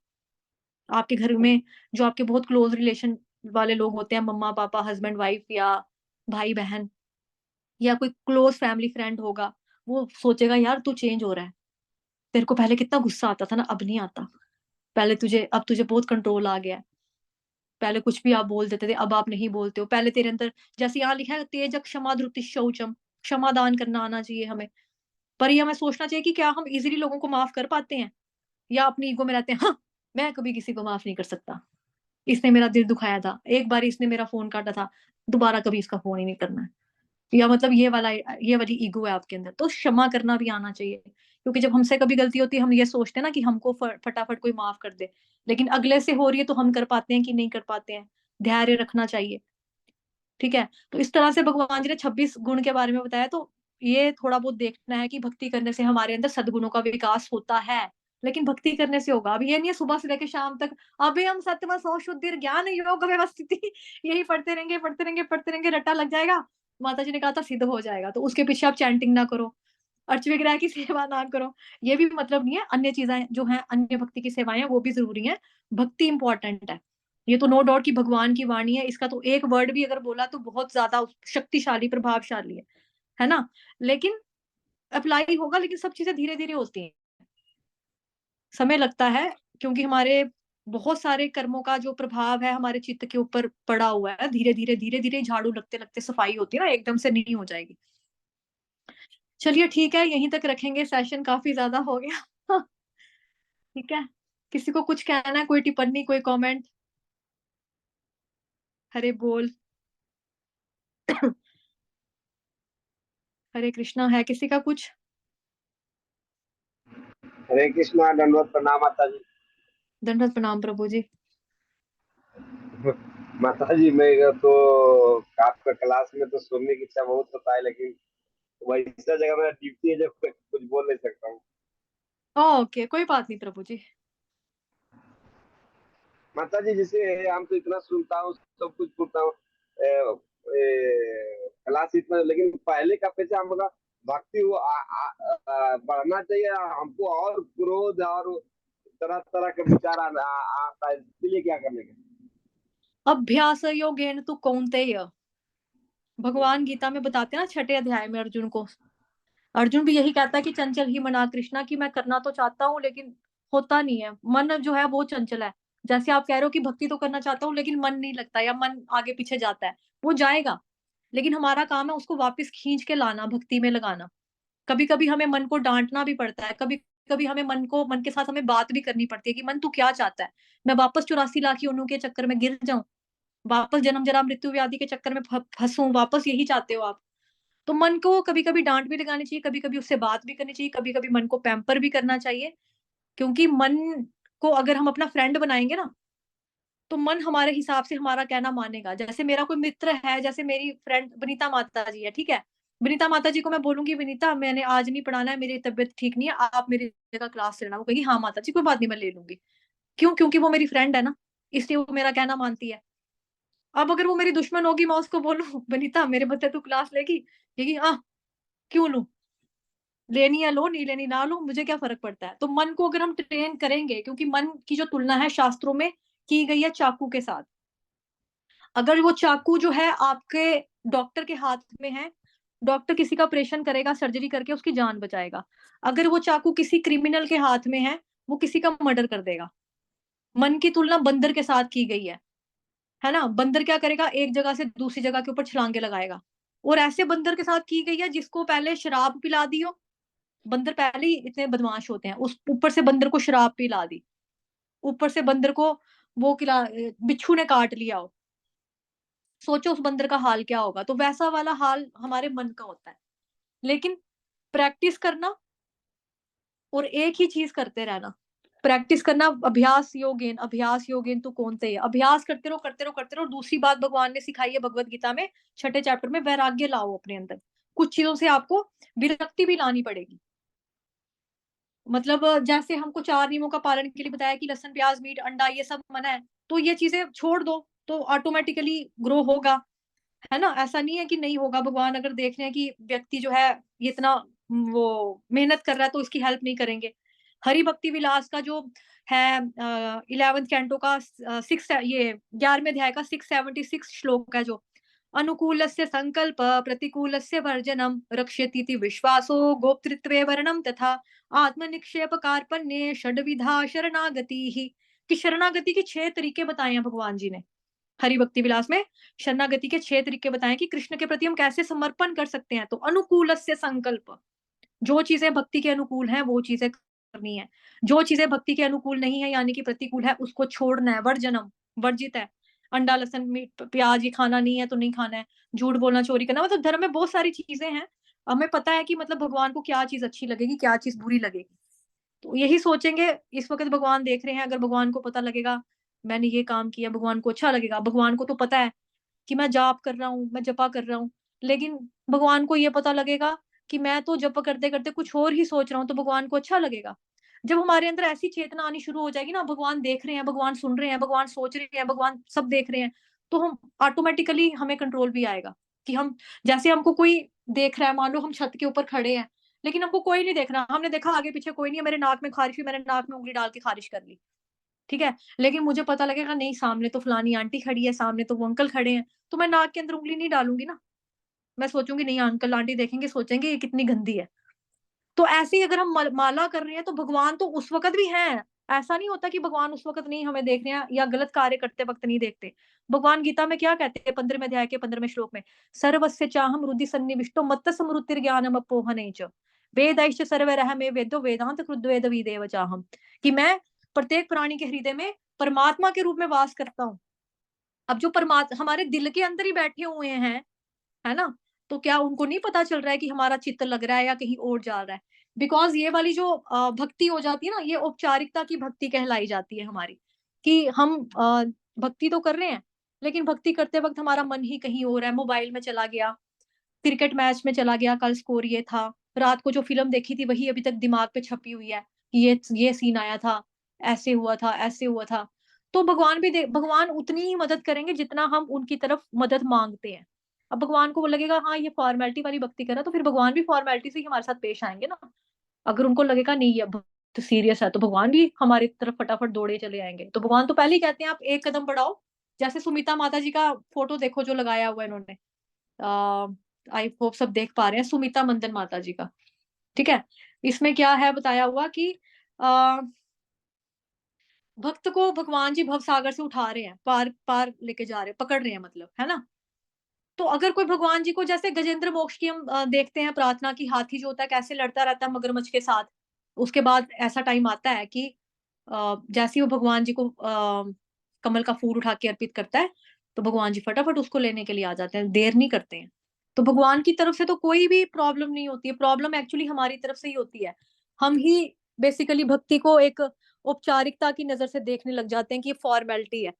आपके घर में जो आपके बहुत क्लोज रिलेशन वाले लोग होते हैं, मम्मा पापा, हस्बैंड वाइफ, या भाई बहन, या कोई क्लोज फैमिली फ्रेंड होगा, वो सोचेगा यार तू चेंज हो रहा है, तेरे को पहले कितना गुस्सा आता था ना, अब नहीं आता। पहले तुझे, अब तुझे बहुत कंट्रोल आ गया है। पहले कुछ भी आप बोल देते थे, अब आप नहीं बोलते हो। पहले तेरे अंदर, जैसे यहाँ लिखा है, तेज क्षमा धृति शौचम, क्षमा दान करना आना चाहिए हमें। पर ये हमें सोचना चाहिए कि क्या हम इजीली लोगों को माफ कर पाते हैं, या अपनी ईगो में रहते हैं, हाँ मैं कभी किसी को माफ नहीं कर सकता, इसने मेरा दिल दुखाया था, एक बार इसने मेरा फोन काटा था, दोबारा कभी इसका फोन ही नहीं करना है। या मतलब ये वाली ईगो है आपके अंदर। तो क्षमा करना भी आना चाहिए, क्योंकि जब हमसे कभी गलती होती है, हम ये सोचते हैं ना कि हमको फटाफट कोई माफ कर दे, लेकिन अगले से हो रही है तो हम कर पाते हैं कि नहीं कर पाते हैं। धैर्य रखना चाहिए। ठीक है, तो इस तरह से भगवान जी ने 26 गुण के बारे में बताया। तो ये थोड़ा बहुत देखना है कि भक्ति करने से हमारे अंदर सद्गुणों का विकास होता है। लेकिन भक्ति करने से होगा, अभी ये नहीं है सुबह से लेकर शाम तक अभी हम सत्व सौ शुद्धि ज्ञान योग व्यवस्थिति यही पढ़ते रहेंगे, रट्टा लग जाएगा। माता जी ने कहा था सिद्ध हो जाएगा, तो उसके पीछे आप चैंटिंग ना करो, अर्च विग्रह की सेवा ना करो, ये भी मतलब नहीं है। अन्य चीजें जो है, अन्य भक्ति की सेवाएं, वो भी जरूरी है। भक्ति इंपॉर्टेंट है, ये तो नो डाउट कि भगवान की वाणी है, इसका तो एक वर्ड भी अगर बोला तो बहुत ज्यादा शक्तिशाली, प्रभावशाली है ना। लेकिन अप्लाई होगा, लेकिन सब चीजें धीरे धीरे होती हैं, समय लगता है, क्योंकि हमारे बहुत सारे कर्मों का जो प्रभाव है हमारे चित्त के ऊपर पड़ा हुआ है। धीरे धीरे झाड़ू लगते लगते सफाई होती है ना, एकदम से नहीं हो जाएगी। चलिए ठीक है, यहीं तक रखेंगे, सेशन काफी ज्यादा हो गया। ठीक है, किसी को कुछ कहना है, कोई टिप्पणी, कोई कमेंट? हरे बोल। हरे कृष्णा, है किसी का कुछ? हरे कृष्णा, दंडवत प्रणाम माता जी। दंडवत प्रणाम प्रभु जी। माता जी, मैं तो आपका क्लास में तो सुनने की इच्छा बहुत होता है, लेकिन वैसा जगह मेरा ड्यूटी है जब मैं कुछ बोल नहीं सकता हूँ। ओके, कोई बात नहीं प्रभु जी। माता जी, जैसे हम तो इतना सुनता हूँ, सब कुछ सुनता हूँ, क्लास इतना, लेकिन पहले का पेशा हमारा भक्ति वो बढ़ना चाहिए हमको, और क्रोध और तरह तरह के विचार आता है, इसलिए क्या करने का? अभ्यास योगेन तु कौन्तेय, भगवान गीता में बताते हैं ना 6ठे अध्याय में अर्जुन को, अर्जुन भी यही कहता है कि चंचल ही मना कृष्णा, कि मैं करना तो चाहता हूँ लेकिन होता नहीं है, मन जो है वो चंचल है। जैसे आप कह रहे हो कि भक्ति तो करना चाहता हूँ लेकिन मन नहीं लगता, या मन आगे पीछे जाता है, वो जाएगा, लेकिन हमारा काम है उसको वापस खींच के लाना, भक्ति में लगाना। कभी कभी हमें मन को डांटना भी पड़ता है, कभी कभी हमें मन के साथ हमें बात भी करनी पड़ती है कि मन तू क्या चाहता है, मैं वापस 84 लाख योनियों के चक्कर में गिर जाऊं, वापस जन्म जरा मृत्यु व्याधि के चक्कर में फंसूं, वापस यही चाहते हो आप? तो मन को कभी कभी डांट भी लगानी चाहिए, कभी कभी उससे बात भी करनी चाहिए, कभी कभी मन को पैम्पर भी करना चाहिए। क्योंकि मन को अगर हम अपना फ्रेंड बनाएंगे ना, तो मन हमारे हिसाब से हमारा कहना मानेगा। जैसे मेरा कोई मित्र है, जैसे मेरी फ्रेंड विनीता माता जी है, ठीक है, विनीता माता जी को मैं बोलूंगी विनीता मैंने आज नहीं पढ़ाना है, मेरी तबीयत ठीक नहीं है, आप मेरी जगह क्लास लेना, वो कहेगी हाँ माता जी कोई बात नहीं मैं ले लूंगी। क्यों? क्योंकि वो मेरी फ्रेंड है ना, इसलिए वो मेरा कहना मानती है। अब अगर वो मेरी दुश्मन होगी, मैं उसको बोलूं विनीता मेरे बच्चे तू क्लास लेगी, कहेगी हाँ क्यों लूं, लेनी है लो, नहीं लेनी ना लो, मुझे क्या फर्क पड़ता है। तो मन को अगर हम ट्रेन करेंगे, क्योंकि मन की जो तुलना है शास्त्रों में की गई है चाकू के साथ। अगर वो चाकू जो है आपके डॉक्टर के हाथ में है, डॉक्टर किसी का ऑपरेशन करेगा, सर्जरी करके उसकी जान बचाएगा। अगर वो चाकू किसी क्रिमिनल के हाथ में है, वो किसी का मर्डर कर देगा। मन की तुलना बंदर के साथ की गई है ना। बंदर क्या करेगा, एक जगह से दूसरी जगह के ऊपर छलांगे लगाएगा। और ऐसे बंदर के साथ की गई है जिसको पहले शराब पिला दी हो, बंदर पहले ही इतने बदमाश होते हैं, उस ऊपर से बंदर को शराब पिला दी, ऊपर से बंदर को वो खिला, बिच्छू ने काट लिया हो, सोचो उस बंदर का हाल क्या होगा। तो वैसा वाला हाल हमारे मन का होता है। लेकिन प्रैक्टिस करना और एक ही चीज करते रहना, प्रैक्टिस करना, अभ्यास योगेन तो कौन से है, अभ्यास करते रहो करते रहो करते रहो। दूसरी बात भगवान ने सिखाई है भगवत गीता में 6ठे चैप्टर में, वैराग्य लाओ अपने अंदर। कुछ चीजों से आपको विरक्ति भी लानी पड़ेगी। मतलब जैसे हमको 4 नियमों का पालन के लिए बताया कि लहसुन प्याज मीट अंडा ये सब मना है, तो ये चीजें छोड़ दो तो ऑटोमेटिकली ग्रो होगा, है ना। ऐसा नहीं है कि नहीं होगा। भगवान अगर देख रहे हैं कि व्यक्ति जो है ये इतना वो मेहनत कर रहा है तो इसकी हेल्प नहीं करेंगे। हरि भक्ति विलास का जो है 11th कैंटो का 11वें अध्याय का 676 श्लोक है, जो अनुकूलस्य संकल्प प्रतिकूलस्य वर्जनम रक्ष्यतीति विश्वासो गोप्तृत्वे वर्णम तथा आत्मनिक्षेप कार्पण्ये षड्विधा शरणागति ही। कि शरणागति के 6 तरीके बताए हैं भगवान जी ने हरि भक्ति विलास में। शरणागति के 6 तरीके बताए कि कृष्ण के प्रति हम कैसे समर्पण कर सकते हैं। तो अनुकूलस्य संकल्प, जो चीजें भक्ति के अनुकूल हैं वो चीजें करनी है, जो चीजें भक्ति के अनुकूल नहीं है यानी कि प्रतिकूल है उसको छोड़ना है। वर्जनम, वर्जित है, अंडा लहसुन मीट प्याज ये खाना नहीं है तो नहीं खाना है, झूठ बोलना चोरी करना, मतलब धर्म में बहुत सारी चीजें हैं। हमें पता है कि मतलब भगवान को क्या चीज अच्छी लगेगी क्या चीज बुरी लगेगी, तो यही सोचेंगे। इस वक्त भगवान देख रहे हैं, अगर भगवान को पता लगेगा मैंने ये काम किया, भगवान को अच्छा लगेगा। भगवान को तो पता है कि मैं जाप कर रहा हूँ, मैं जपा कर रहा हूँ, लेकिन भगवान को ये पता लगेगा कि मैं तो जप करते करते कुछ और ही सोच रहा हूँ, तो भगवान को अच्छा लगेगा। जब हमारे अंदर ऐसी चेतना आनी शुरू हो जाएगी ना, भगवान देख रहे हैं, भगवान सुन रहे हैं, भगवान सोच रहे हैं, भगवान सब देख रहे हैं, तो हम ऑटोमेटिकली हमें कंट्रोल भी आएगा। कि हम, जैसे हमको कोई देख रहा है, मान लो हम छत के ऊपर खड़े हैं लेकिन हमको कोई नहीं देख रहा, हमने देखा आगे पीछे कोई नहीं है, मेरे नाक में खारिश हुई, मैंने नाक में उंगली डाल के खारिश कर ली, ठीक है, लेकिन मुझे पता लगेगा नहीं सामने तो फलानी आंटी खड़ी है, सामने तो वो अंकल खड़े हैं, तो मैं नाक के अंदर उंगली नहीं डालूंगी ना। मैं सोचूंगी नहीं अंकल आंटी देखेंगे सोचेंगे ये कितनी गंदी है। तो ऐसे ही अगर हम माला कर रहे हैं तो भगवान तो उस वक्त भी हैं। ऐसा नहीं होता कि भगवान उस वक्त नहीं हमें देख रहे हैं या गलत कार्य करते वक्त नहीं देखते। भगवान गीता में क्या कहते हैं 15वें अध्याय के 15वें श्लोक में, सर्वस्य चाहम हृदि सन्निविष्टो मत्त स्मृतिर्ज्ञानम अपोहने च वेदैश्च सर्वैरहमे वेदो वेदांत कृद्वेद विदेव चाहम। कि मैं प्रत्येक प्राणी के हृदय में परमात्मा के रूप में वास करता हूँ। अब जो परमात्मा हमारे दिल के अंदर ही बैठे हुए हैं, है ना, तो क्या उनको नहीं पता चल रहा है कि हमारा चित्त लग रहा है या कहीं और जा रहा है। बिकॉज ये वाली जो भक्ति हो जाती है ना, ये औपचारिकता की भक्ति कहलाई जाती है हमारी। कि हम भक्ति तो कर रहे हैं लेकिन भक्ति करते वक्त हमारा मन ही कहीं और है, मोबाइल में चला गया, क्रिकेट मैच में चला गया, कल स्कोर ये था, रात को जो फिल्म देखी थी वही अभी तक दिमाग पे छपी हुई है कि ये सीन आया था, ऐसे हुआ था, ऐसे हुआ था। तो भगवान भी भगवान उतनी ही मदद करेंगे जितना हम उनकी तरफ मदद मांगते हैं। अब भगवान को वो लगेगा हाँ ये फॉर्मेलिटी वाली भक्ति कर रहा है, तो फिर भगवान भी फॉर्मेलिटी से ही हमारे साथ पेश आएंगे ना। अगर उनको लगेगा नहीं ये तो सीरियस है, तो भगवान भी हमारी तरफ फटाफट दौड़े चले आएंगे। तो भगवान तो पहले ही कहते हैं आप एक कदम बढ़ाओ। जैसे सुमिता माता जी का फोटो देखो जो लगाया हुआ है इन्होंने, आई होप सब देख पा रहे हैं, सुमिता मंदन माता जी का। ठीक है, इसमें क्या है बताया हुआ कि भक्त को भगवान जी भवसागर से उठा रहे हैं, पार पार लेके जा रहे हैं, पकड़ रहे हैं मतलब, है ना। तो अगर कोई भगवान जी को, जैसे गजेंद्र मोक्ष की हम देखते हैं प्रार्थना की, हाथी जो होता है कैसे लड़ता रहता है मगरमच्छ के साथ, उसके बाद ऐसा टाइम आता है कि जैसे ही वो भगवान जी को कमल का फूल उठा के अर्पित करता है, तो भगवान जी फटाफट उसको लेने के लिए आ जाते हैं, देर नहीं करते हैं। तो भगवान की तरफ से तो कोई भी प्रॉब्लम नहीं होती है, प्रॉब्लम एक्चुअली हमारी तरफ से ही होती है। हम ही बेसिकली भक्ति को एक औपचारिकता की नजर से देखने लग जाते हैं कि ये फॉर्मेलिटी है।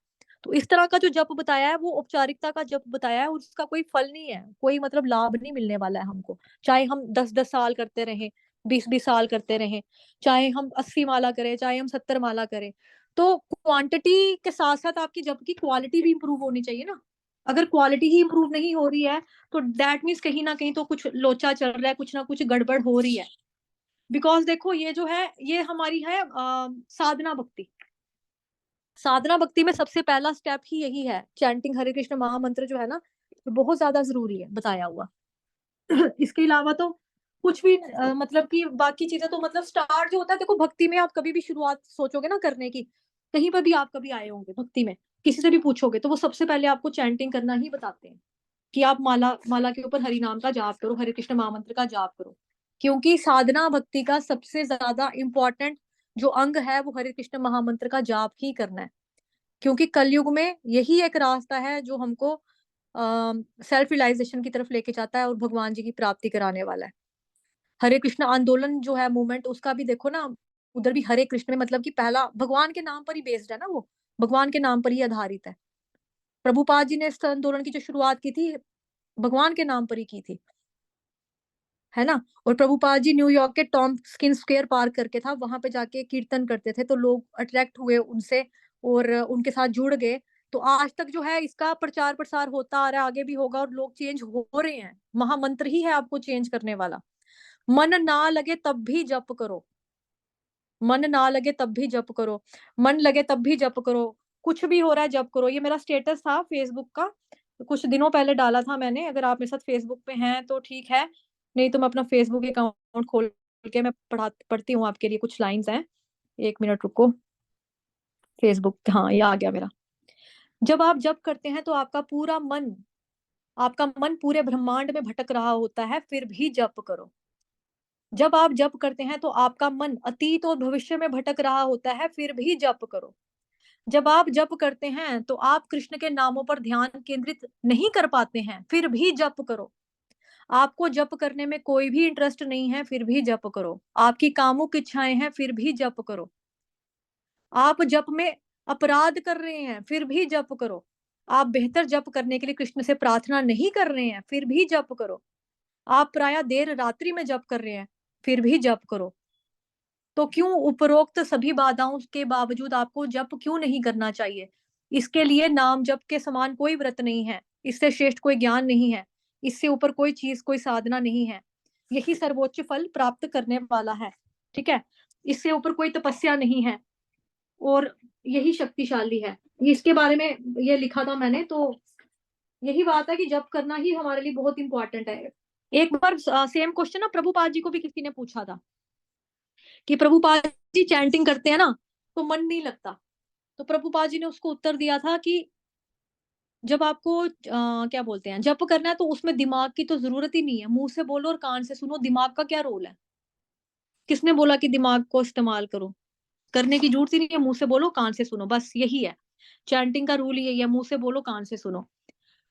तो इस तरह का जो जप बताया है वो औपचारिकता का जप बताया है, उसका कोई फल नहीं है, कोई मतलब लाभ नहीं मिलने वाला है हमको, चाहे हम 10-10 साल करते रहें, 20-20 साल करते रहें, चाहे हम 80 माला करें, चाहे हम 70 माला करें। तो क्वांटिटी के साथ साथ आपकी जप की क्वालिटी भी इंप्रूव होनी चाहिए ना। अगर क्वालिटी ही इंप्रूव नहीं हो रही है तो दैट मीन्स कहीं ना कहीं तो कुछ लोचा चल रहा है, कुछ ना कुछ गड़बड़ हो रही है। बिकॉज देखो ये जो है ये हमारी है साधना भक्ति। साधना भक्ति में सबसे पहला स्टेप ही यही है, चैंटिंग हरे कृष्ण महामंत्र जो है ना, तो बहुत ज्यादा जरूरी है बताया हुआ। इसके अलावा तो कुछ भी मतलब कि बाकी चीजें तो मतलब स्टार्ट जो होता है, देखो भक्ति में आप कभी भी शुरुआत सोचोगे ना करने की, कहीं पर भी आप कभी आए होंगे भक्ति में, किसी से भी पूछोगे तो वो सबसे पहले आपको चैंटिंग करना ही बताते हैं कि आप माला माला के ऊपर हरि नाम का जाप करो, हरे कृष्ण महामंत्र का जाप करो। क्योंकि साधना भक्ति का सबसे ज्यादा इंपॉर्टेंट जो अंग है वो हरे कृष्ण महामंत्र का जाप ही करना है। क्योंकि कलयुग में यही एक रास्ता है जो हमको सेल्फ रियलाइजेशन की तरफ लेके जाता है और भगवान जी की प्राप्ति कराने वाला है। हरे कृष्ण आंदोलन जो है मूवमेंट, उसका भी देखो ना, उधर भी हरे कृष्ण में मतलब कि पहला भगवान के नाम पर ही बेस्ड है ना, वो भगवान के नाम पर ही आधारित है। प्रभुपाद जी ने इस आंदोलन की जो शुरुआत की थी भगवान के नाम पर ही की थी, है ना। और प्रभुपाद जी न्यूयॉर्क के टॉम्किन स्क्वायर पार्क करके था, वहां पे जाके कीर्तन करते थे, तो लोग अट्रैक्ट हुए उनसे और उनके साथ जुड़ गए। तो आज तक जो है इसका प्रचार प्रसार होता आ रहा है, आगे भी होगा और लोग चेंज हो रहे हैं। महामंत्र ही है आपको चेंज करने वाला। मन ना लगे तब भी जप करो, मन ना लगे तब भी जप करो, मन लगे तब भी जप करो, कुछ भी हो रहा है जप करो। ये मेरा स्टेटस था फेसबुक का, कुछ दिनों पहले डाला था मैंने। अगर आप मेरे साथ फेसबुक पे हैं तो ठीक है, नहीं तो मैं अपना फेसबुक अकाउंट खोल के मैं पढ़ती हूँ आपके लिए, कुछ लाइंस हैं। 1 मिनट रुको, फेसबुक, हाँ ये आ गया मेरा। जब आप जप करते हैं तो आपका मन पूरे ब्रह्मांड में भटक रहा होता है, फिर भी जप करो। जब आप जप करते हैं तो आपका मन अतीत और भविष्य में भटक रहा होता है, फिर भी जप करो। जब आप जप करते हैं तो आप कृष्ण के नामों पर ध्यान केंद्रित नहीं कर पाते हैं, फिर भी जप करो। आपको जप करने में कोई भी इंटरेस्ट नहीं है, फिर भी जप करो। आपकी कामुक इच्छाएं हैं, फिर भी जप करो। आप जप में अपराध कर रहे हैं, फिर भी जप करो। आप बेहतर जप करने के लिए कृष्ण से प्रार्थना नहीं कर रहे हैं, फिर भी जप करो। आप प्राय देर रात्रि में जप कर रहे हैं, फिर भी जप करो। तो क्यों उपरोक्त सभी बाधाओं के बावजूद आपको जप क्यों नहीं करना चाहिए? इसके लिए नाम जप के समान कोई व्रत नहीं है, इससे श्रेष्ठ कोई ज्ञान नहीं है, इससे ऊपर कोई चीज कोई साधना नहीं है। यही सर्वोच्च फल प्राप्त करने वाला है, ठीक है। इससे ऊपर कोई तपस्या नहीं है और यही शक्तिशाली है। इसके बारे में ये लिखा था मैंने, तो यही बात है कि जप करना ही हमारे लिए बहुत इंपॉर्टेंट है। एक बार सेम क्वेश्चन ना प्रभुपाद जी को भी किसी ने पूछा था कि प्रभुपाद जी चैंटिंग करते हैं ना तो मन नहीं लगता। तो प्रभुपाद जी ने उसको उत्तर दिया था कि जब आपको क्या बोलते हैं जप करना है तो उसमें दिमाग की तो जरूरत ही नहीं है, मुंह से बोलो और कान से सुनो। दिमाग का क्या रोल है? किसने बोला कि दिमाग को इस्तेमाल करो? करने की जरूरत ही नहीं है, मुंह से बोलो कान से सुनो, बस यही है। चैंटिंग का रूल यही है, मुंह से बोलो कान से सुनो।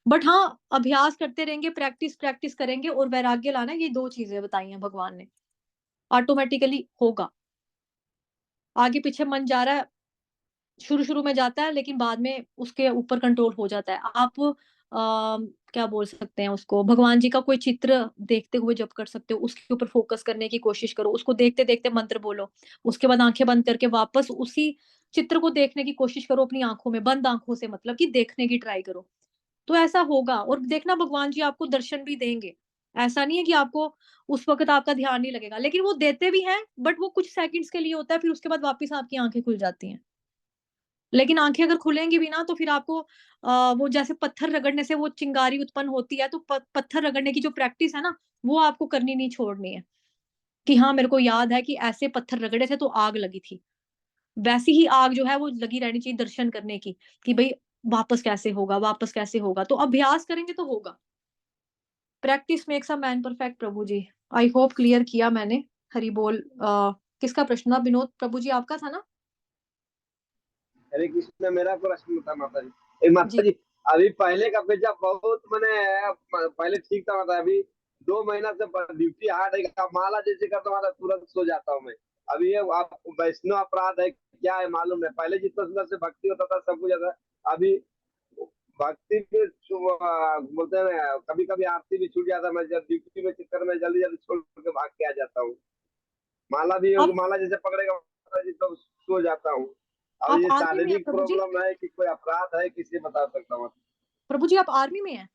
बट हाँ, अभ्यास करते रहेंगे, प्रैक्टिस प्रैक्टिस करेंगे और वैराग्य लाना, ये 2 चीजें बताई हैं भगवान ने, ऑटोमेटिकली होगा। आगे पीछे मन जा रहा है, शुरू शुरू में जाता है लेकिन बाद में उसके ऊपर कंट्रोल हो जाता है। आप क्या बोल सकते हैं उसको, भगवान जी का कोई चित्र देखते हुए जप कर सकते हो, उसके ऊपर फोकस करने की कोशिश करो, उसको देखते देखते मंत्र बोलो, उसके बाद आंखें बंद करके वापस उसी चित्र को देखने की कोशिश करो अपनी आंखों में, बंद आंखों से, मतलब कि देखने की ट्राई करो। तो ऐसा होगा और देखना भगवान जी आपको दर्शन भी देंगे। ऐसा नहीं है कि आपको उस वक्त आपका ध्यान नहीं लगेगा, लेकिन वो देते भी हैं बट वो कुछ सेकंड्स के लिए होता है, फिर उसके बाद वापस आपकी आंखें खुल जाती हैं। लेकिन आंखें अगर खुलेंगी भी ना तो फिर आपको वो जैसे पत्थर रगड़ने से वो चिंगारी उत्पन्न होती है, तो पत्थर रगड़ने की जो प्रैक्टिस है ना वो आपको करनी नहीं छोड़नी है। कि हाँ मेरे को याद है कि ऐसे पत्थर रगड़े थे तो आग लगी थी, वैसी ही आग जो है वो लगी रहनी चाहिए दर्शन करने की, कि भाई वापस कैसे होगा, वापस कैसे होगा। तो अभ्यास करेंगे तो होगा। Practice makes a man perfect. Prabhu ji, I hope clear किया मैंने। हरि बोल। किसका प्रश्न था? विनोद प्रभु जी आपका था ना? हरे कृष्ण, मेरा प्रश्न था माता जी। माता जी। जी, अभी पहले का पेजा बहुत मैंने पहले ठीक था माता, अभी 2 महीना से ड्यूटी हार्ड है, माला जैसे करता हूँ तुरंत सो जाता हूँ मैं। अभी ये आप वैष्णव अपराध है क्या है मालूम है? पहले जितना सुंदर से भक्ति होता था सब कुछ आता, अभी भक्ति में बोलते हैं ना, कभी कभी आरती भी छूट जाता है, मैं जब ड्यूटी में चक्कर में जल्दी जल्दी छोड़ के भाग के आ जाता हूँ। माला भी आप माला जैसे पकड़ेगा माता जी तो सो जाता हूँ। अब आप ये आर्मी में है शारीरिक प्रभु जी? प्रॉब्लम है कि कोई अपराध है, किसी बता सकता हूँ? प्रभु जी आप आर्मी में हैं?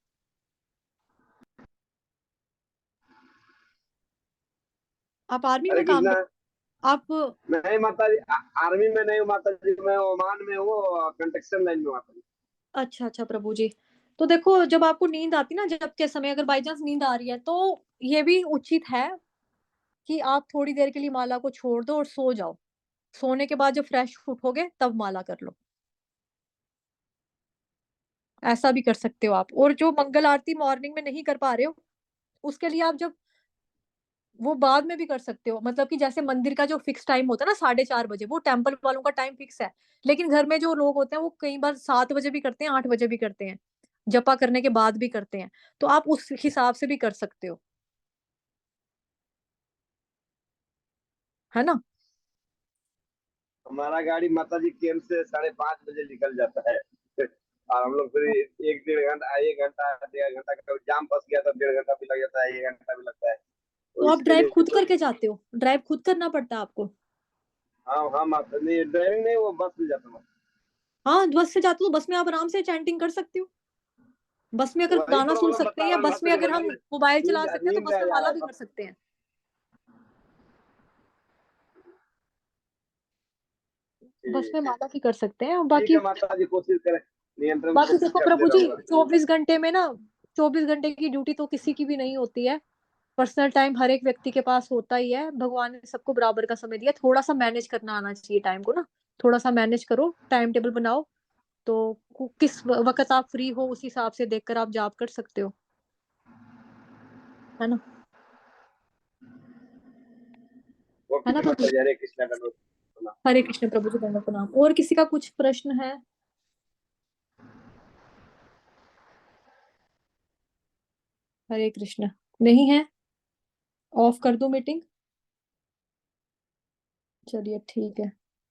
आप आर्मी हरे में काम कृष्णा। कर, आप? नहीं माता जी, आर्मी में नहीं हूँ माता जी, मैं ओमान में हूँ, कंस्ट्रक्शन लाइन में माता जी। अच्छा अच्छा प्रभु जी। तो देखो, जब आपको नींद आती ना, जब के समय अगर बाई चांस नींद आ रही है, तो ये भी उचित है कि आप थोड़ी देर के लिए माला को छोड़ दो और सो जाओ। सोने के बाद जब फ्रेश उठोगे तब माला कर लो। ऐसा भी कर सकते हो आप। और जो मंगल आरती मॉर्निंग में नहीं कर पा रहे हो, उसके लिए आप जब वो बाद में भी कर सकते हो। मतलब कि जैसे मंदिर का जो फिक्स टाइम होता है ना 4:30 बजे, वो टेम्पल वालों का टाइम फिक्स है। लेकिन घर में जो लोग होते हैं वो कई बार 7 बजे भी करते हैं, 8 बजे भी करते हैं, जपा करने के बाद भी करते हैं। तो आप उस हिसाब से भी कर सकते हो, है ना? हमारा गाड़ी माता जी कैंप से 5:30 बजे निकल जाता है और हम लोग फिर 1 1.5 घंटा 1 घंटा 1.5 घंटा का जाम फंस गया तो 1.5 घंटा भी लग जाता है, 1 घंटा भी लगता है। तो तो आप इसके ड्राइव लिए खुद तो करके जाते हो? ड्राइव खुद करना पड़ता है आपको? हाँ हाँ माता नहीं, ड्राइविंग नहीं, वो बस में जाता हूँ। हाँ, बस से जाते हो तो बस में आप आराम से चैंटिंग कर सकते हो। बस में अगर वही गाना सुन प्रॉब्लम सकते बता हैं, या रहा हूँ बस माता में जी, अगर हम नींद मोबाइल चला नींद सकते हैं, तो नींद बस आ में जा माला रहा भी था। कर सकते हैं। बस में ठीक माला भी कर सकते हैं। ठीक बाकी है माता जी, कोशिश करें, नियंत्रण में बाकी कोशिश देखो करते प्रभु जी, रहूंगा। 24 घंटे में ना, 24 घंटे की ड्यूटी तो किसी की भी नहीं होती है। पर्सनल टाइम हर एक व्यक्ति के पास होता ही है। भगवान ने सबको बराबर का समय दिया, थोड़ा सा मैनेज करना आना चाहिए टाइम को ना। थोड़ा सा मैनेज करो, टाइम टेबल बनाओ, तो किस वक्त आप फ्री हो उस हिसाब से देखकर आप जाप कर सकते हो, है ना? है ना ओके प्रभु माता जी? जी, हरे कृष्णा का नाम। हरे कृष्ण प्रभु जी, दंडवत प्रणाम। और किसी का कुछ प्रश्न है? हरे कृष्ण। नहीं है? ऑफ कर दूं मीटिंग? चलिए ठीक है।